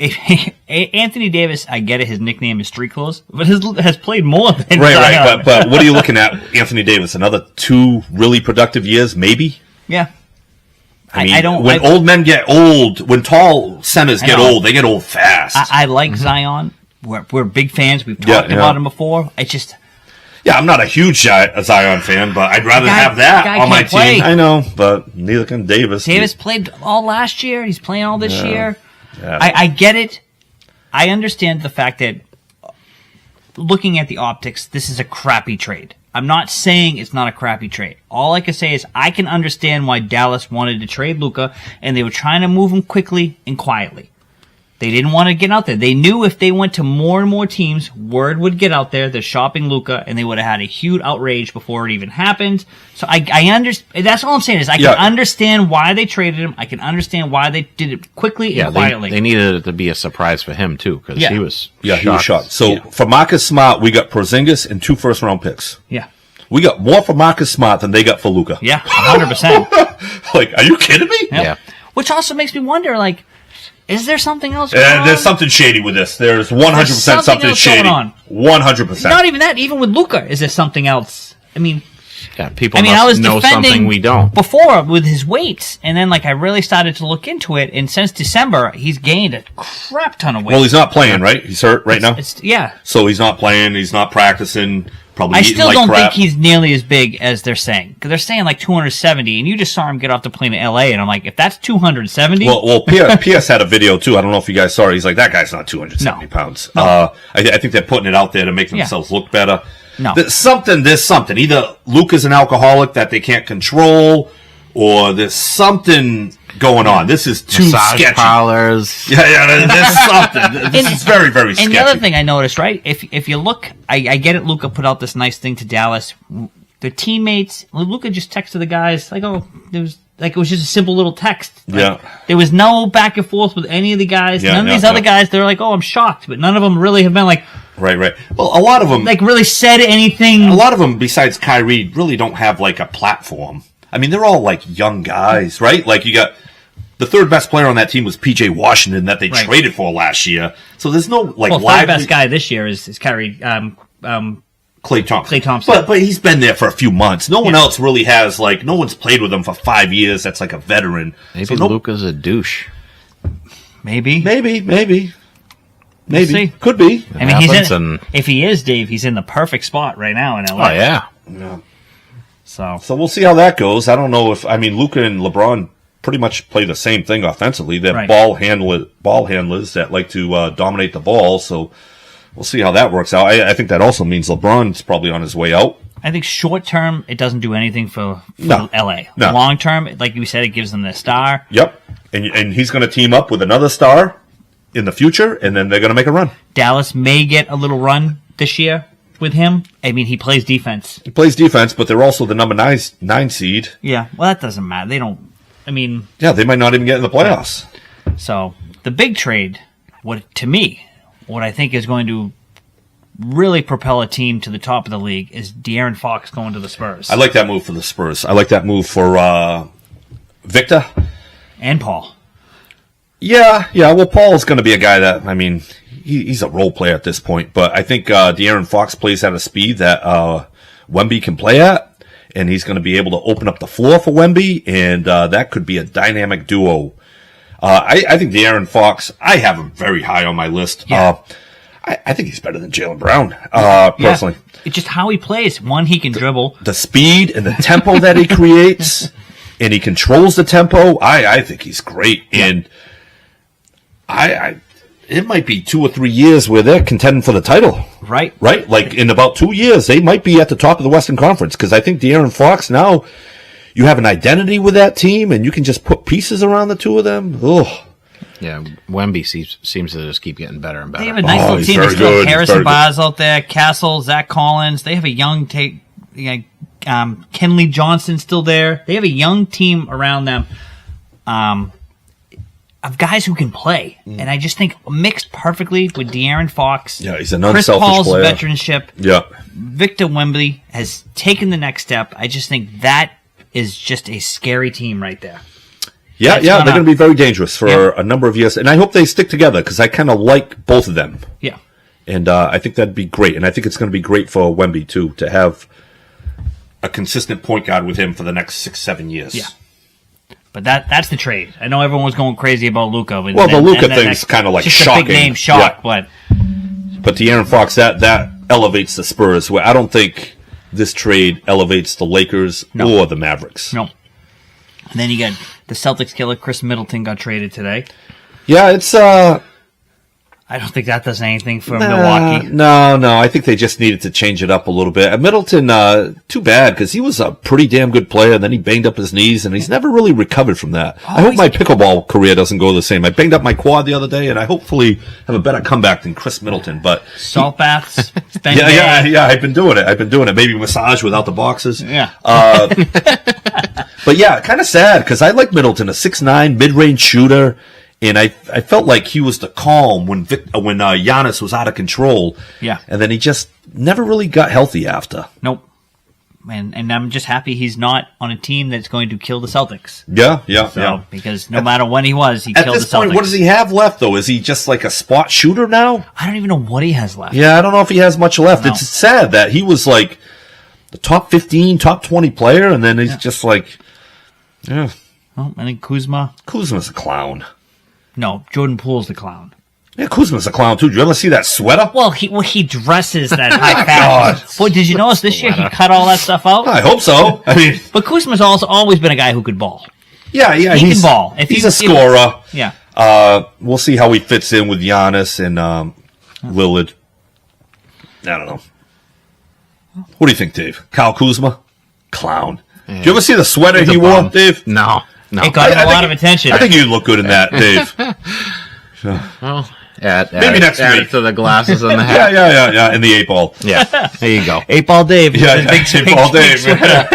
Anthony Davis, I get it. His nickname is Street Clothes, but has played more than Zion. Right. But what are you looking at, Anthony Davis? Another 2 really productive years, maybe? Yeah. I mean, when old men get old, when tall centers get old, they get old fast. I like Zion. We're big fans. We've talked about him before. It's just... Yeah, I'm not a huge Zion fan, but I'd rather have that on my team. I know, but neither can Davis. Davis played all last year. He's playing all this year. Yeah. I get it. I understand the fact that looking at the optics, this is a crappy trade. I'm not saying it's not a crappy trade. All I can say is I can understand why Dallas wanted to trade Luka, and they were trying to move him quickly and quietly. They didn't want to get out there. They knew if they went to more and more teams, word would get out there. They're shopping Luka, and they would have had a huge outrage before it even happened. So I understand. That's all I'm saying is I can understand why they traded him. I can understand why they did it quickly and quietly. They needed it to be a surprise for him too, because he was he was shocked. So for Marcus Smart, we got Porzingis and 2 first-round picks. Yeah. We got more for Marcus Smart than they got for Luka. Yeah, 100%. Like, are you kidding me? Yeah. Which also makes me wonder, like, is there something else going on? There's something shady with this. There's 100% something shady. Going on. 100%. Not even that. Even with Luka, is there something else? I mean... Yeah, people must know something we don't. Before, with his weights, and then, like, I really started to look into it, and since December, he's gained a crap ton of weight. Well, he's not playing, right? He's hurt right now? Yeah. So he's not playing, he's not practicing... I still don't think he's nearly as big as they're saying. Because they're saying like 270, and you just saw him get off the plane to L.A., and I'm like, if that's 270... Well, P.S. had a video, too. I don't know if you guys saw it. He's like, that guy's not 270 pounds. No. I think they're putting it out there to make themselves look better. No. There's something. Either Luka's an alcoholic that they can't control, or there's something going on. This is too sketchy. Parlors. Yeah, there's something. This is very, very sketchy. And the other thing I noticed, right? If you look, I get it. Luka put out this nice thing to Dallas. The teammates, Luka just texted the guys like, "Oh, it was just a simple little text." Like, there was no back and forth with any of the guys. None of these other guys. They're like, "Oh, I'm shocked," but none of them really have been like. Right. Well, a lot of them like really said anything. A lot of them, besides Kyrie, really don't have like a platform. I mean, they're all like young guys, right? Like you got the third best player on that team was P.J. Washington that they traded for last year. So there's no like third best guy this year is Kyrie Klay Thompson. But he's been there for a few months. No one else really has like no one's played with him for 5 years. That's like a veteran. Maybe Luka's a douche. Maybe. We'll could be. I mean, if he is, Dave, he's in the perfect spot right now in LA. Oh yeah. So we'll see how that goes. I don't know if Luka and LeBron pretty much play the same thing offensively. They're Right. ball handlers that like to dominate the ball. So we'll see how that works out. I think that also means LeBron's probably on his way out. I think short term, it doesn't do anything for No. LA. No. Long term, like you said, it gives them their star. Yep. And he's going to team up with another star in the future, and then they're going to make a run. Dallas may get a little run this year with him. I mean, he plays defense. He plays defense, but they're also the number 9 seed. Yeah, well, that doesn't matter. They don't. I mean, Yeah, they might not even get in the playoffs. so the big trade, what I think is going to really propel a team to the top of the league is De'Aaron Fox going to the Spurs. I like that move for the Spurs. I like that move for Victor. And Paul. Yeah. Well, Paul's going to be a guy that, I mean, he's a role player at this point, but I think De'Aaron Fox plays at a speed that Wemby can play at, and he's going to be able to open up the floor for Wemby, and that could be a dynamic duo. I think De'Aaron Fox, I have him very high on my list. Yeah. I think he's better than Jaylen Brown, personally. Yeah. It's just how he plays. One, he can dribble. The speed and the tempo that he creates, and he controls the tempo. I think he's great, and it might be 2 or 3 years where they're contending for the title. Right. Right? Like in about 2 years, they might be at the top of the Western Conference, because I think De'Aaron Fox now, you have an identity with that team, and you can just put pieces around the two of them. Ugh. Yeah, Wemby seems to just keep getting better and better. They have a nice little he's team. very They still have good. He's Harrison very good. Barnes out there, Castle, Zach Collins. They have a young Kenley Johnson still there. They have a young team around them of guys who can play. And I just think mixed perfectly with De'Aaron Fox. Yeah, he's an Chris unselfish Paul's player. veteranship. Yeah. Victor Wembley has taken the next step. I just think that is just a scary team right there. Yeah, That's they're gonna- going to be very dangerous for a number of years. And I hope they stick together, because I kind of like both of them. Yeah. And I think that'd be great. And I think it's going to be great for Wemby, too, to have a consistent point guard with him for the next 6-7 years. Yeah. But that's the trade. I know everyone was going crazy about Luka. Well, the Luka thing's kind of like just shocking. a big name shock, Yeah. but But De'Aaron Fox, that elevates the Spurs, where I don't think this trade elevates the Lakers or the Mavericks. no. And then you got the Celtics killer, Chris Middleton, got traded today. Yeah, it's I don't think that does anything for Milwaukee. No, I think they just needed to change it up a little bit. Middleton, too bad, because he was a pretty damn good player, and then he banged up his knees, and he's never really recovered from that. I hope my pickleball career doesn't go the same. I banged up my quad the other day, and I hopefully have a better comeback than Chris Middleton. But Salt baths. yeah, I've been doing it. Maybe massage without the boxes. Yeah. But yeah, kind of sad, because I like Middleton, a 6'9", mid-range shooter. And I felt like he was the calm when Giannis was out of control. Yeah. And then he just never really got healthy after. Nope. And I'm just happy he's not on a team that's going to kill the Celtics. Yeah. Because no matter when he was, he At killed the this Celtics. point, what does he have left, though? Is he just like a spot shooter now? I don't even know what he has left. Yeah, I don't know if he has much left. No. It's sad that he was like the top 15, top 20 player, and then he's just like, yeah. Well, I think Kuzma's a clown. No, Jordan Poole's the clown. Yeah, Kuzma's a clown, too. Did you ever see that sweater? Well, he dresses that high fashion. Boy, did you notice this year he cut all that stuff out? I hope so. I mean, But Kuzma's also always been a guy who could ball. yeah, He can ball. He's a scorer. Yeah. We'll see how he fits in with Giannis and Lillard. I don't know. What do you think, Dave? Kyle Kuzma? Clown. Did you ever see the sweater he wore, Dave? No. It got him a lot of attention. I think you'd look good in that, Dave. Well, Maybe next add week. it to the glasses and the hat. Yeah. In the 8-ball. Yeah, there you go. 8-Ball Dave. Yeah, Big 8-ball big Dave. sweater.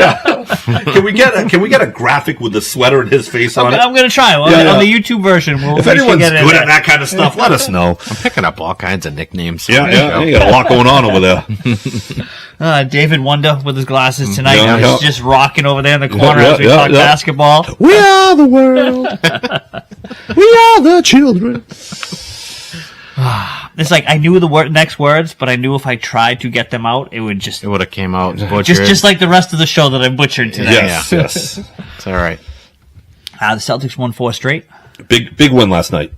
Can we get a graphic with the sweater and his face on it? I'm going to try on the YouTube version. If anyone's good at that kind of stuff, let us know. I'm picking up all kinds of nicknames. Yeah. You got a lot going on over there. David Wonder with his glasses tonight. Yeah, He's yeah. just rocking over there in the corner Yeah, as we yeah, talk yeah. basketball. We are the world. We are the children. It's like I knew the next words, but I knew if I tried to get them out, it would just It would have came out butchered. just like the rest of the show that I butchered today. Yes. It's all right. The Celtics won 4 straight. Big win last night.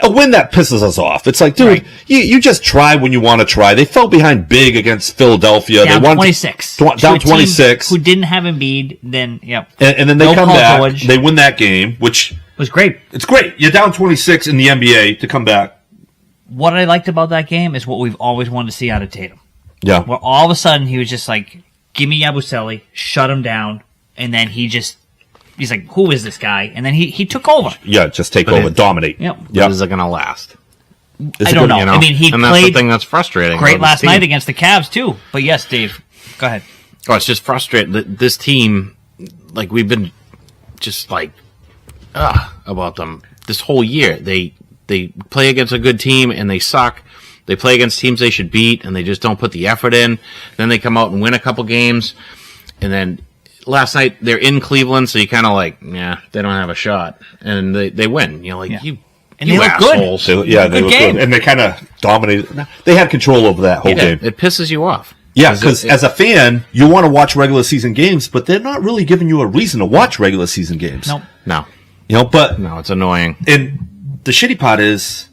a win that pisses us off. It's like, dude, Right. you just try when you want to try. They fell behind big against Philadelphia. Down They won 26. down To a team 26. Who didn't have Embiid, then, yep. And then they No come Paul back. George. They win that game, which Was great. it's great. You're down 26 in the NBA to come back. What I liked about that game is what we've always wanted to see out of Tatum. Yeah. Where all of a sudden he was just like, give me Yabusele, shut him down, and then he's like, who is this guy? And then he took over. Yeah, just take But over, dominate. Yep. Yeah. Is it going to last? I don't know. You know? I mean, he and that's the played thing that's frustrating. great about this last team. night against the Cavs, too. But yes, Dave, go ahead. Oh, it's just frustrating. This team, like, we've been just like, about them this whole year. They play against a good team and they suck. They play against teams they should beat and they just don't put the effort in. Then they come out and win a couple games. And then last night they're in Cleveland, so you kind of like, yeah, they don't have a shot. And they win. You're like, Yeah. And they look good. assholes. They Good were game. good. And they kind of dominated. They had control over that whole game. It pisses you off. Yeah, because as a fan, you want to watch regular season games, but they're not really giving you a reason to watch regular season games. Nope. No, But it's annoying. and the shitty part is,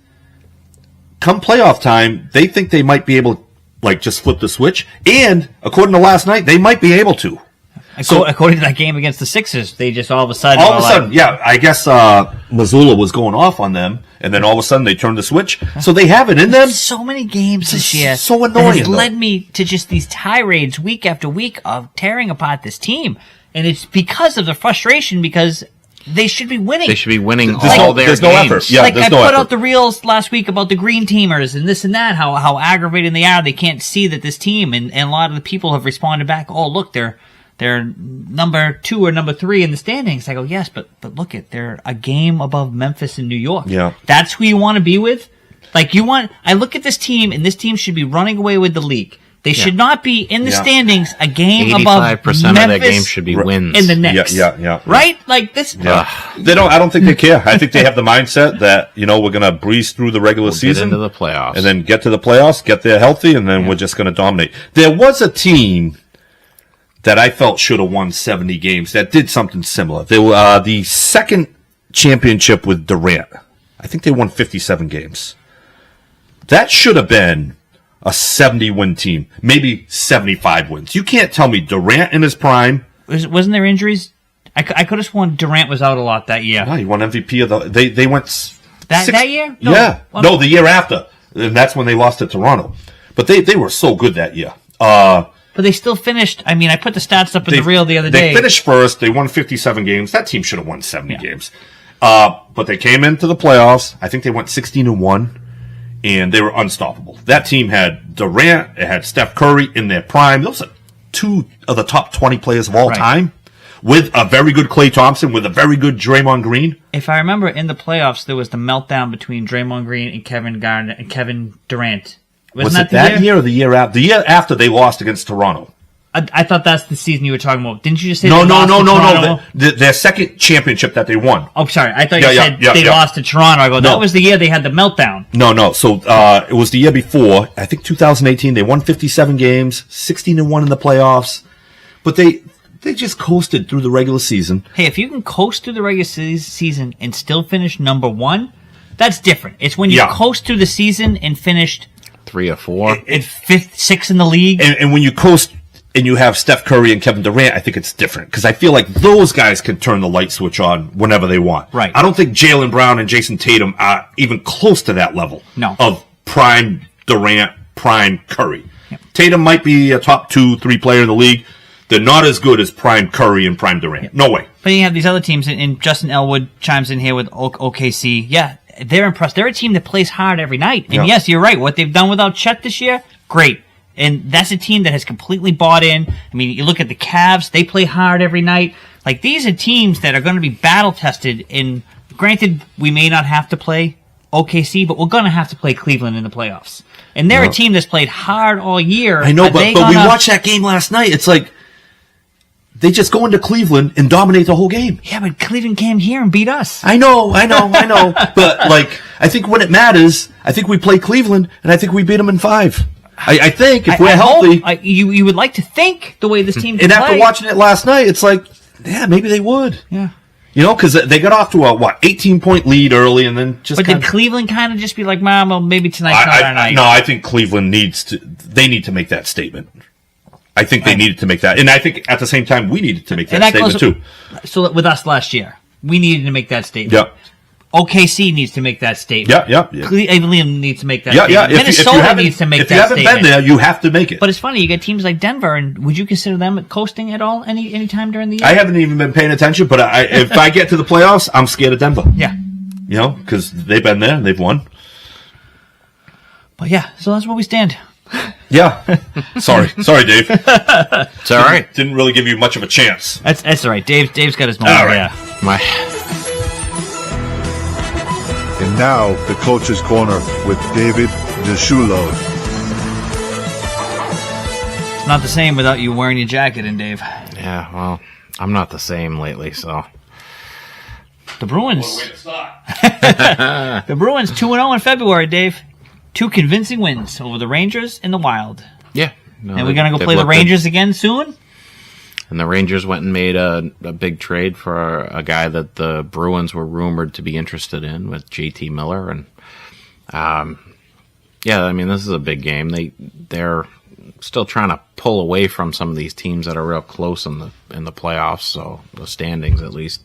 come playoff time, they think they might be able to, like, just flip the switch. And according to last night, they might be able to. So According to that game against the Sixers, they just all of a sudden yeah, I guess Missoula was going off on them, and then all of a sudden they turned the switch. So they have it in them. so many games this It's year. so that annoying, has though. led me to just these tirades week after week of tearing apart this team. And it's because of the frustration, because they should be winning. They should be winning There's all no- their there's games. no effort. Yeah, like there's I no put effort. out the reels last week about the green teamers and this and that, how aggravating they are. They can't see that this team, and a lot of the people have responded back, oh, look, they're number 2 or number 3 in the standings. I go, yes, but look they're a game above Memphis and New York. Yeah. That's who you want to be with? Like, I look at this team, and this team should be running away with the league. They should not be in the Yeah. standings a game above 85% Memphis of their game should be wins. in the Knicks. Yeah. Right? Like this. They don't. I don't think they care. I think they have the mindset that we're going to breeze through the regular Get season into the playoffs. and then get to the playoffs, get there healthy, and then we're just going to dominate. There was a team that I felt should have won 70 games that did something similar. They were the second championship with Durant. I think they won 57 games. That should have been a 70-win team, maybe 75 wins. You can't tell me Durant in his prime. Wasn't there injuries? I could have sworn Durant was out a lot that year. No, he won MVP of the. They went That year? No. Yeah, Well, no, the year after, and that's when they lost to Toronto. But they were so good that year. But they still finished. I mean, I put the stats up in the reel the other day. They finished first. They won 57 games. That team should have won 70 games. But they came into the playoffs. I think they went 16-1, and they were unstoppable. That team had Durant. It had Steph Curry in their prime. Those are 2 of the top 20 players of all time, with a very good Klay Thompson, with a very good Draymond Green. If I remember, in the playoffs, there was the meltdown between Draymond Green and Kevin Durant. Was it that year or the year after? The year after they lost against Toronto. I thought that's the season you were talking about. Didn't you just say No. they lost to Toronto? Their second championship that they won. Oh, sorry. I thought you Yeah, said yeah, they yeah. lost to Toronto. I go, that No. was the year they had the meltdown. No. So it was the year before. I think 2018. They won 57 games, 16-1 in the playoffs. But they just coasted through the regular season. Hey, if you can coast through the regular season and still finish number 1, that's different. It's when you Yeah. coast through the season and finished 3 or 4. in 5th, 6th in the league. And when you coast and you have Steph Curry and Kevin Durant, I think it's different. Because I feel like those guys can turn the light switch on whenever they want. Right. I don't think Jaylen Brown and Jason Tatum are even close to that level. No. Of prime Durant, prime Curry. Yep. Tatum might be a top 2-3 player in the league. They're not as good as prime Curry and prime Durant. Yep. No way. But you have these other teams, and Justin Elwood chimes in here with OKC. Yeah, they're impressed. They're a team that plays hard every night. And yes, you're right. What they've done without Chet this year, great. And that's a team that has completely bought in. I mean, you look at the Cavs, they play hard every night. Like, these are teams that are going to be battle tested. And granted, we may not have to play OKC, but we're going to have to play Cleveland in the playoffs. And they're a team that's played hard all year. I know, but we watched that game last night. It's like they just go into Cleveland and dominate the whole game. Yeah, but Cleveland came here and beat us. I know. But, like, I think when it matters, I think we play Cleveland, and I think we beat them in 5. I think if we're healthy. You would like to think the way this team And after play. watching it last night, it's like, yeah, maybe they would. Yeah. You know, because they got off to a 18-point lead early, and then just. But did Cleveland kind of just be like, "Mom, well, maybe tonight's not our night"? No, I think Cleveland needs to. They need to make that statement. I think they needed to make that, and I think at the same time we needed to make that statement too. So with us last year, we needed to make that statement. Yeah. OKC needs to make that statement. Yeah. Cleveland needs to make that statement. Yeah. Minnesota needs to make that statement. If you haven't been there, you have to make it. But it's funny, you get teams like Denver, and would you consider them coasting at all any time during the year? I haven't even been paying attention, but if I get to the playoffs, I'm scared of Denver. Yeah. You know, because they've been there and they've won. But yeah, so that's where we stand. Yeah. Sorry, Dave. It's all right. Didn't really give you much of a chance. That's all right. Dave's got his moment. All right. Yeah. And now, the Coach's Corner with David DeShulo. It's not the same without you wearing your jacket in, Dave. Yeah, well, I'm not the same lately, so. The Bruins. The Bruins 2-0 in February, Dave. 2 convincing wins over the Rangers and the Wild. Yeah. No, And we're going to go play the Rangers again soon? And the Rangers went and made a big trade for a guy that the Bruins were rumored to be interested in with JT Miller. And, yeah, I mean, this is a big game. They're still trying to pull away from some of these teams that are real close in the playoffs, so the standings at least.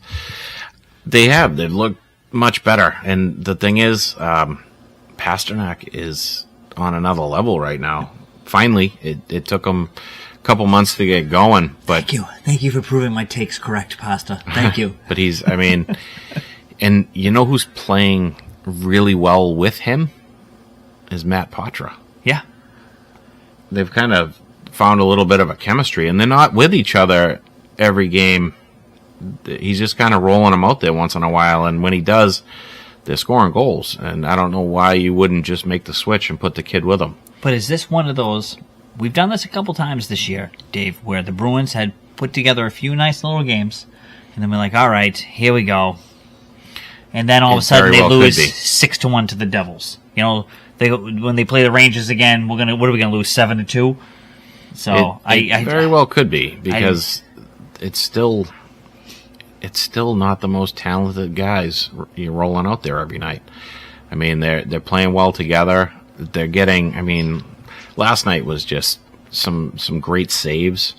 They've looked much better. And the thing is, Pasternak is on another level right now. Finally, it took him couple months to get going, but Thank you for proving my take's correct, Pasta. Thank you. But and you know who's playing really well with him is Matt Patra. Yeah. They've kind of found a little bit of a chemistry, and they're not with each other every game. He's just kind of rolling them out there once in a while, and when he does, they're scoring goals. And I don't know why you wouldn't just make the switch and put the kid with him. But is this one of those? We've done this a couple times this year, Dave, where the Bruins had put together a few nice little games, and then we're like, all right, here we go. And then all of a sudden they lose 6-1 to the Devils. You know, when they play the Rangers again, what are we gonna lose, 7-2? So it very well could be, because it's still not the most talented guys you're rolling out there every night. I mean, they're playing well together. They're getting, I mean, last night was just some great saves.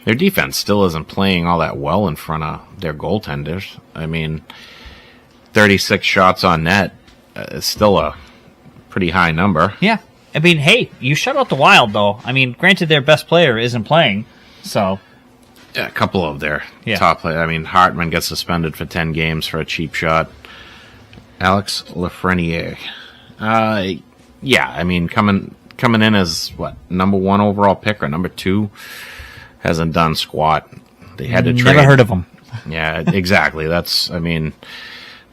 Their defense still isn't playing all that well in front of their goaltenders. I mean, 36 shots on net is still a pretty high number. Yeah. I mean, hey, you shut out the Wild, though. I mean, granted, their best player isn't playing, so. Yeah, a couple of their top players. I mean, Hartman gets suspended for 10 games for a cheap shot. Alex Lafreniere. Yeah, I mean, coming in as, number 1 overall pick or number 2, hasn't done squat. They had to trade. Never heard of him. Yeah, exactly.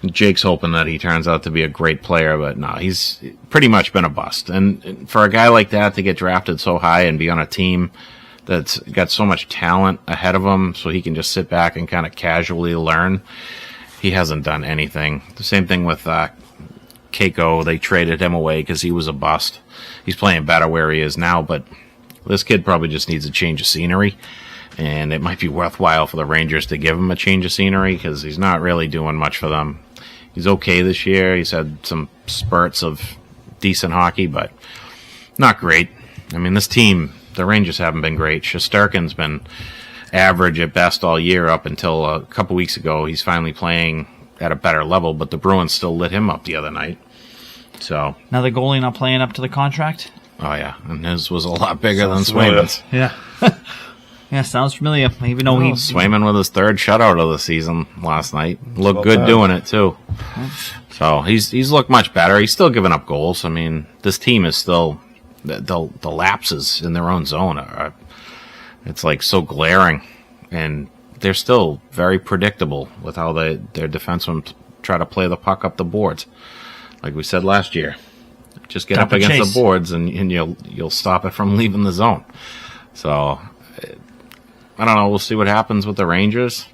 Jake's hoping that he turns out to be a great player, but no, he's pretty much been a bust. And for a guy like that to get drafted so high and be on a team that's got so much talent ahead of him so he can just sit back and kind of casually learn, he hasn't done anything. The same thing with Keiko. They traded him away because he was a bust. He's playing better where he is now, but this kid probably just needs a change of scenery, and it might be worthwhile for the Rangers to give him a change of scenery because he's not really doing much for them. He's okay this year. He's had some spurts of decent hockey, but not great. I mean, this team, the Rangers haven't been great. Shesterkin's been average at best all year up until a couple weeks ago. He's finally playing at a better level, but the Bruins still lit him up the other night. So Another goalie not playing up to the contract? Oh, yeah. And his was a lot bigger than Swayman's. Yeah. Yeah, sounds familiar. Even though Swayman with his 3rd shutout of the season last night. Looked good doing it, too. So he's looked much better. He's still giving up goals. I mean, this team is still... The lapses in their own zone are... It's like so glaring. And they're still very predictable with how their defensemen try to play the puck up the boards. Like we said last year. Just get up against the boards and you'll stop it from leaving the zone. So... I don't know. We'll see what happens with the Rangers,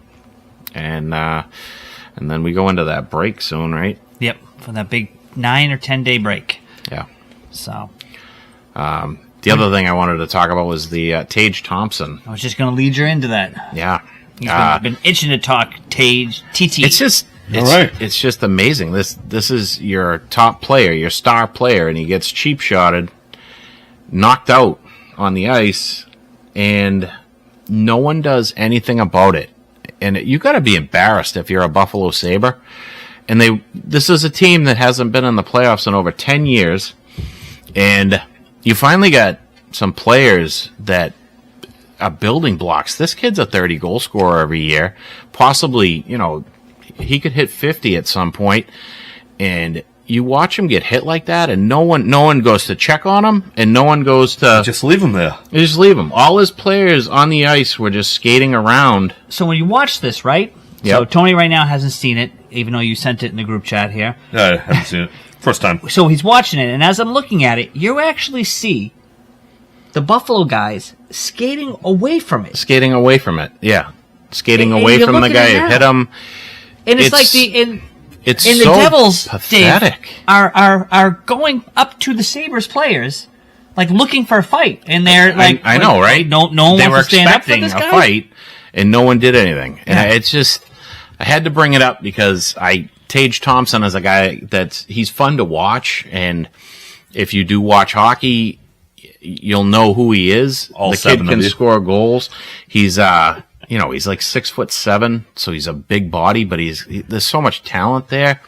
and then we go into that break soon, right? Yep, for that big 9 or 10 day break. Yeah. So, the other thing I wanted to talk about was the Tage Thompson. I was just going to lead you into that. Yeah, He's been itching to talk TT. It's just amazing. This is your top player, your star player, and he gets cheap shotted, knocked out on the ice, and no one does anything about it. And you got to be embarrassed if you're a Buffalo Sabre. And this is a team that hasn't been in the playoffs in over 10 years, and you finally got some players that are building blocks. This kid's a 30-goal scorer every year. Possibly, he could hit 50 at some point. And you watch him get hit like that, and no one goes to check on him, and no one goes to just leave him there. Just leave him. All his players on the ice were just skating around. So when you watch this, right? Yep. So Tony right now hasn't seen it, even though you sent it in the group chat here. I haven't seen it. First time. So he's watching it, and as I'm looking at it, you actually see the Buffalo guys skating away from it. Skating away from it, yeah. Skating And away you're from the looking guy at who it hit now. him. And it's like the so the Devils, pathetic. Dave, are going up to the Sabres players, like looking for a fight, and they're like, I know, right? No one they wants were to stand up for expecting this a guy. fight, and no one did anything. Yeah. And it's just, I had to bring it up because Tage Thompson is a guy he's fun to watch, and if you do watch hockey, you'll know who he is. All the seven kid of can you. score goals. He's he's like 6'7", so he's a big body, but there's so much talent there.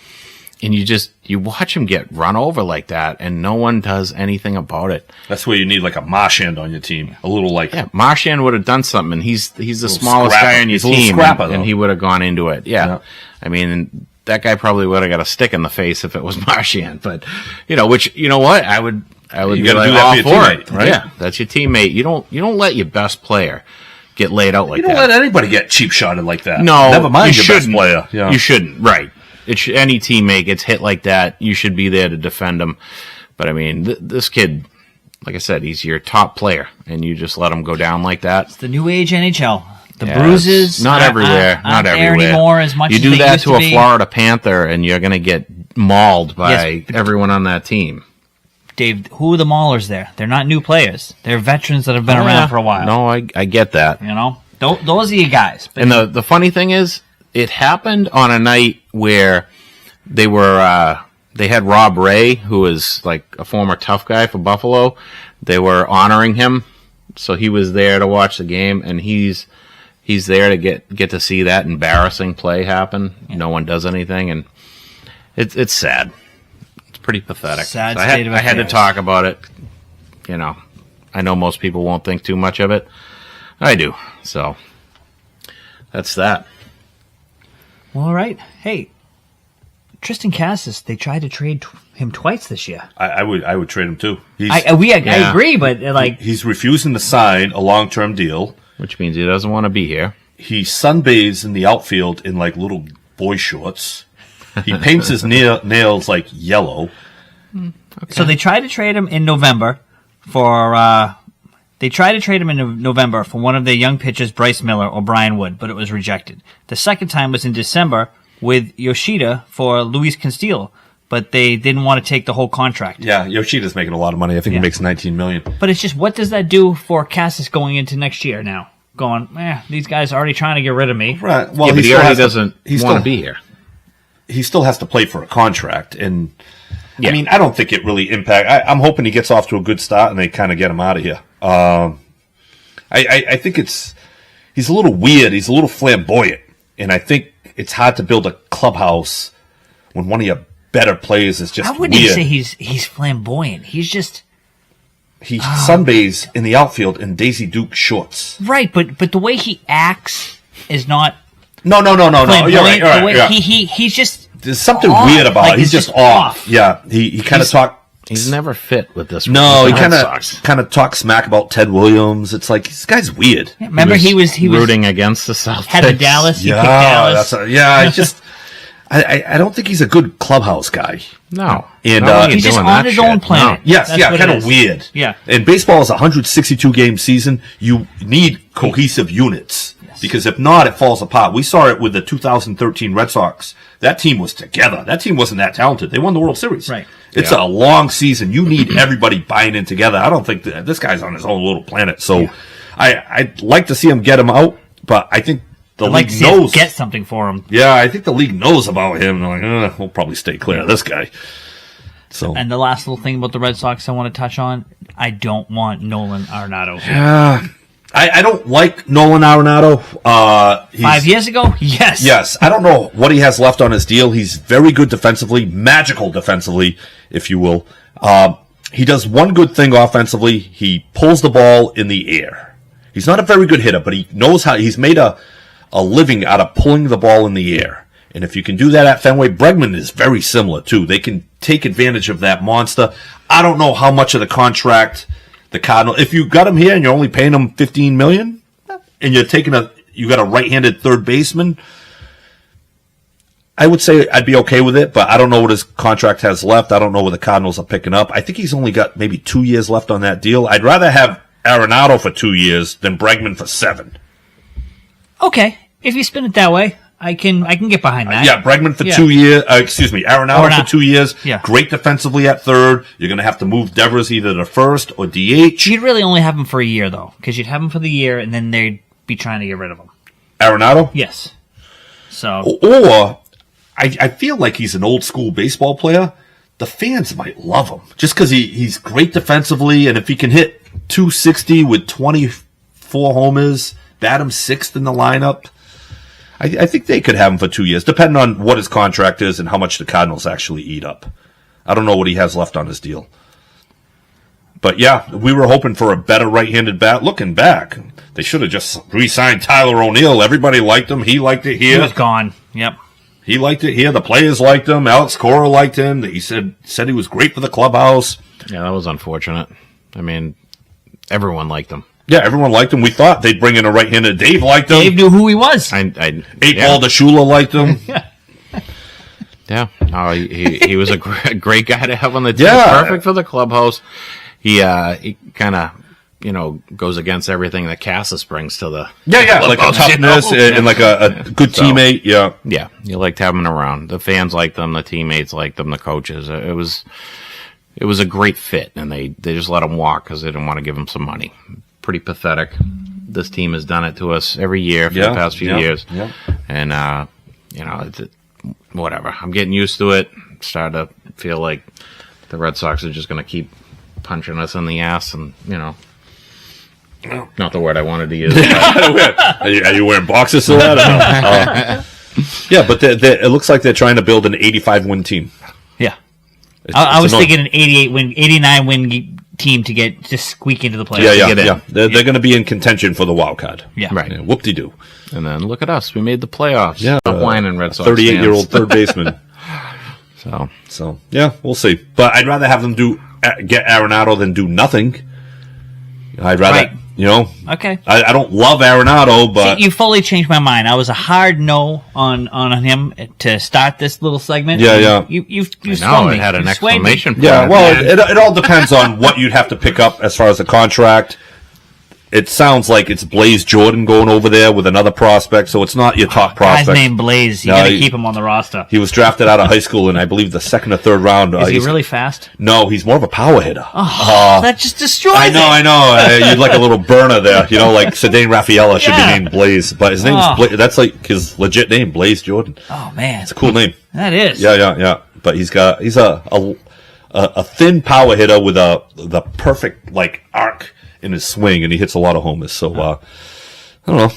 And you watch him get run over like that, and no one does anything about it. That's where you need like a Marchand on your team. A little like Marchand would have done something. And he's the smallest scrapper. guy on your He's a little team, scrapper, and though. he would have gone into it. Yeah. I mean, that guy probably would have got a stick in the face if it was Marchand. But which I would You be gotta like, do that all for your for it. teammate, right? Yeah, that's your teammate. You don't let your best player get laid out like you don't that. let anybody get cheap shotted like that. No, never mind you your best shouldn't. player. Yeah. You shouldn't. Right. Any teammate gets hit like that, you should be there to defend him. But I mean, this kid, like I said, he's your top player, and you just let him go down like that. It's the new age NHL. The Yeah, bruises, it's not everywhere. Not aren't there everywhere anymore as much you as do they that used to a be. Florida Panther, and you're going to get mauled by Yes. everyone on that team. Dave, who are the maulers there? They're not new players. They're veterans that have been around for a while. No, I get that. Those are your guys. But And the funny thing is, it happened on a night where they had Rob Ray, who is like a former tough guy for Buffalo. They were honoring him, so he was there to watch the game, and he's there to get to see that embarrassing play happen. Yeah. No one does anything, and it's sad. It's pretty pathetic. Sad So state of I had to affairs. talk about it. I know most people won't think too much of it. I do. So that's that. Well, all right. Hey, Tristan Cassis, they tried to trade him twice this year. I would trade him too. I agree, but He's refusing to sign a long-term deal. Which means he doesn't want to be here. He sunbathes in the outfield in like little boy shorts. He paints his nails like yellow. So they tried to trade him in November for one of their young pitchers, Bryce Miller or Brian Wood, but it was rejected. The second time was in December with Yoshida for Luis Castillo, but they didn't want to take the whole contract. Yeah, Yoshida's making a lot of money. I think he makes $19 million. But it's just, what does that do for Cassis going into next year now? Going, these guys are already trying to get rid of me. Right. Well, Yeah, but he still already has to- doesn't want to be here. He still has to play for a contract, and Yeah. I mean, I don't think it really I'm hoping he gets off to a good start and they kind of get him out of here. I think he's a little weird. He's a little flamboyant, and I think it's hard to build a clubhouse when one of your better players is just I wouldn't weird. say he's flamboyant. He's just He sunbathes in the outfield in Daisy Duke shorts. right, but the way he acts is not No. flamboyant. You're right. The way Yeah. he's just There's something off. weird about Like, it. He's it's just off. Yeah, he kind of talks. He's never fit with this. No, he with the Red Sox. kind of talks smack about Ted Williams. It's like this guy's weird. remember he was rooting against the Celtics. had the Dallas. He picked Yeah, Dallas. I don't think he's a good clubhouse guy. No, And, Not when you're he's just doing on that his shit. own planet. No. Yes, That's yeah, what kind it of is. weird. Yeah. And baseball is a 162 game season. You need cohesive units because if not, it falls apart. We saw it with the 2013 Red Sox. That team was together. That team wasn't that talented. They won the World Series. Right. It's a long season. You need everybody buying in together. I don't think that this guy's on his own little planet. So I'd like to see him get him out, but I think the I'd like to league see us knows. get something for him. Yeah, I think the league knows about him. They're like, we'll probably stay clear of this guy. So, And the last little thing about the Red Sox I want to touch on, I don't want Nolan Arenado. yeah, I don't like Nolan Arenado. 5 years ago? Yes. Yes, I don't know what he has left on his deal. He's very good defensively, magical defensively, if you will. He does one good thing offensively. He pulls the ball in the air. He's not a very good hitter, but he knows how. He's made a living out of pulling the ball in the air. And if you can do that at Fenway, Bregman is very similar too. They can take advantage of that monster. I don't know how much of the contract the Cardinals. If you got him here and you're only paying him $15 million, and you got a right-handed third baseman, I would say I'd be okay with it, but I don't know what his contract has left. I don't know what the Cardinals are picking up. I think he's only got maybe 2 years left on that deal. I'd rather have Arenado for 2 years than Bregman for 7. Okay. If you spin it that way, I can get behind that. Yeah, Bregman for 2 years. Arenado for 2 years. Yeah. Great defensively at third. You're going to have to move Devers either to first or DH. You'd really only have him for a year, though, because you'd have him for the year, and then they'd be trying to get rid of him. Arenado? Yes. So. Or, I feel like he's an old school baseball player. The fans might love him just because he's great defensively, and if he can hit 260 with 24 homers, bat him 6th in the lineup, I think they could have him for 2 years, depending on what his contract is and how much the Cardinals actually eat up. I don't know what he has left on his deal. But yeah, we were hoping for a better right-handed bat. Looking back, they should have just re-signed Tyler O'Neill. Everybody liked him. He liked it here. He was gone. Yep. He liked it here. The players liked him. Alex Cora liked him. He said he was great for the clubhouse. Yeah, that was unfortunate. I mean, everyone liked him. Yeah, everyone liked him. We thought they'd bring in a right-handed. Dave liked him. Dave knew who he was. Ball DeShula liked him. Yeah, no, he was a great guy to have on the team. Yeah. Perfect for the clubhouse. He kind of, goes against everything that Cassis brings to the Like a toughness and like a good teammate. Yeah. Yeah, you liked having him around. The fans liked them, the teammates liked them, the coaches. It was a great fit, and they just let him walk because they didn't want to give him some money. Pretty pathetic. This team has done it to us every year for the past few years. Yeah. And, whatever. I'm getting used to it. Starting to feel like the Red Sox are just going to keep punching us in the ass and, not the word I wanted to use. Are you wearing boxers to that? Yeah, but it looks like they're trying to build an 85-win team. Yeah. I was thinking an 89-win team to just squeak into the playoffs. Yeah. They're going to be in contention for the wild card. Yeah. Right. Yeah, whoop-de-doo. And then look at us. We made the playoffs. Yeah. Stop whining, Red Sox 38-year-old third baseman. So, yeah, we'll see. But I'd rather have them get Arenado than do nothing. I'd rather, Okay. I don't love Arenado, but... See, you fully changed my mind. I was a hard no on him to start this little segment. Yeah. You no, me. it had an You swayed me. exclamation point. Yeah, well, it all depends on what you'd have to pick up as far as the contract. It sounds like it's Blaze Jordan going over there with another prospect, so it's not your top prospect. Guy's name Blaze. You got to keep him on the roster. He was drafted out of high school in, I believe, the second or third round. Is he really fast? No, he's more of a power hitter. That just destroys it. I know. You'd like a little burner there. Like Sedane Rafaela should be named Blaze, but his name's Blaze. That's like his legit name, Blaze Jordan. Oh man, it's a cool name. That is. Yeah. But he's a thin power hitter with the perfect arc in his swing, and he hits a lot of homers. So I don't know,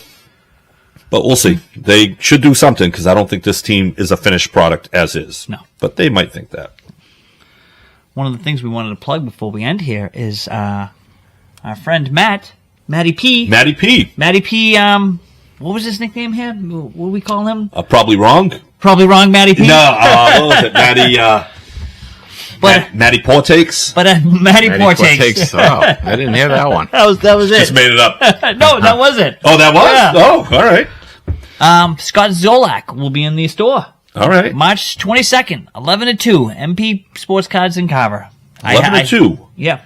but we'll see. They should do something because I don't think this team is a finished product as is. No, but they might think that. One of the things we wanted to plug before we end here is our friend Matty P. Matty P. What was his nickname here? What do we call him? Probably wrong. Probably wrong, Matty P. No, what was it? Matty Portakes. But Matty Portakes. Oh, I didn't hear that one. that was it. Just made it up. No, that was it. Oh, that was? Yeah. Oh, all right. Scott Zolak will be in the store. All right. March 22nd, 11 to 2, MP Sports Cards in Carver. 11 to 2? Yeah.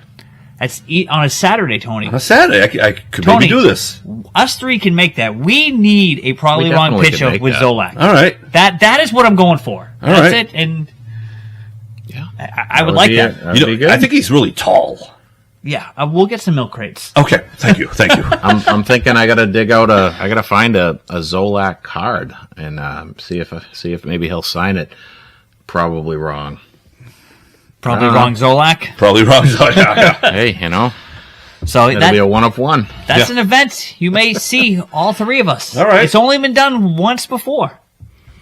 That's on a Saturday, Tony. On a Saturday? I could Tony, maybe do this. Us three can make that. We need a probably wrong pitcher with Zolak. All right. That is what I'm going for. That's it. And yeah, I would like that. I think he's really tall. Yeah, we'll get some milk crates. Okay, thank you. I'm thinking I gotta find a Zolak card and see if maybe he'll sign it. Probably wrong. Probably wrong, Zolak. Probably wrong. Yeah. Hey, So it'll be a 1 of 1. That's an event you may see all three of us. All right. It's only been done once before.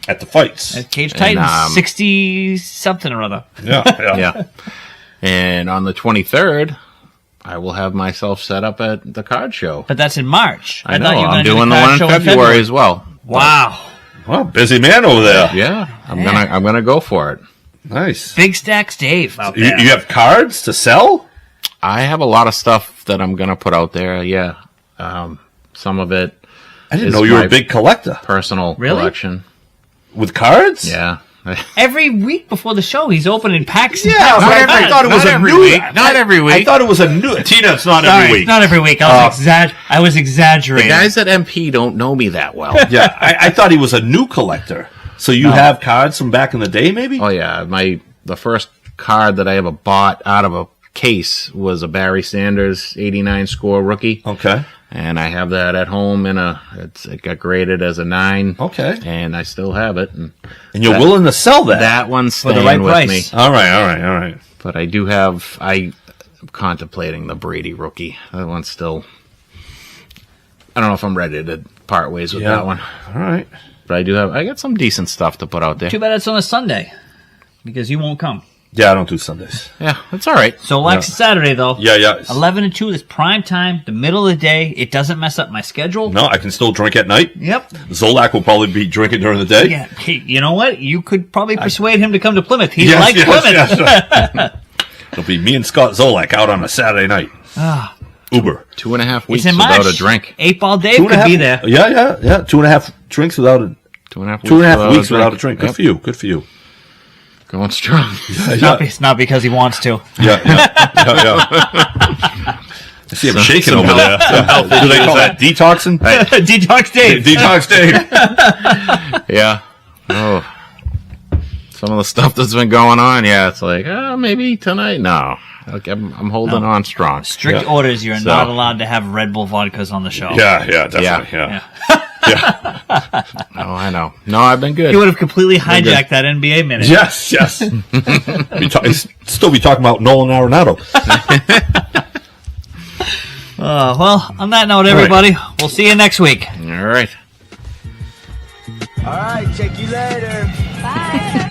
At the fights. At Cage Titans, 60-something or other. Yeah. And on the 23rd, I will have myself set up at the card show. But that's in March. I know. thought you were I'm gonna do doing the card one show in February as well. Wow. Well, busy man over there. Yeah, I'm gonna go for it. Nice. Big Stacks Dave out there. You have cards to sell? I have a lot of stuff that I'm gonna put out there. Yeah, some of it. I didn't is know you were my a big collector. Personal Really? collection. With cards? Yeah. Every week before the show, he's opening packs. And Yeah, packs but and I packs. thought it was Not a every new week. Not every week. I thought it was a new. Tina, it's not Sorry, every week. not every week. I was exaggerating. The guys at MP don't know me that well. Yeah, I thought he was a new collector. So you have cards from back in the day, maybe? Oh yeah, the first card that I ever bought out of a case was a Barry Sanders 89 score rookie. Okay. And I have that at home it got graded as a 9. Okay. And I still have it. And you're willing to sell that? That one's staying the right with price. me. All right. But I'm contemplating the Brady rookie. That one's still, I don't know if I'm ready to part ways with that one. All right. But I got some decent stuff to put out there. Too bad it's on a Sunday because you won't come. Yeah, I don't do Sundays. Yeah, it's all right. So Lex Saturday though. Yeah. 11 to 2 is prime time, the middle of the day. It doesn't mess up my schedule. No, I can still drink at night. Yep. Zolak will probably be drinking during the day. Yeah. Hey, you know what? You could probably persuade him to come to Plymouth. He Yes, likes Plymouth. yes. It'll be me and Scott Zolak out on a Saturday night. Uber. 2.5 weeks It's in March. without a drink. 8-Ball Dave could be there. Yeah. 2.5 drinks without a 2.5 weeks without a drink. Yep. Good for you. Going strong. It's not because he wants to. Yeah. I see him shaking over there. Do they call that detoxing? Detox Dave. Detox Dave. Yeah. Oh. Some of the stuff that's been going on, it's like, maybe tonight. No. Okay, I'm holding on strong. Strict orders. You're So- not allowed to have Red Bull vodkas on the show. Yeah, definitely. Yeah. Oh, I know. No, I've been good. He would have completely hijacked that NBA minute. Yes. Still be talking about Nolan Arenado. Well, on that note, everybody, we'll see you next week. All right. All right, check you later. Bye.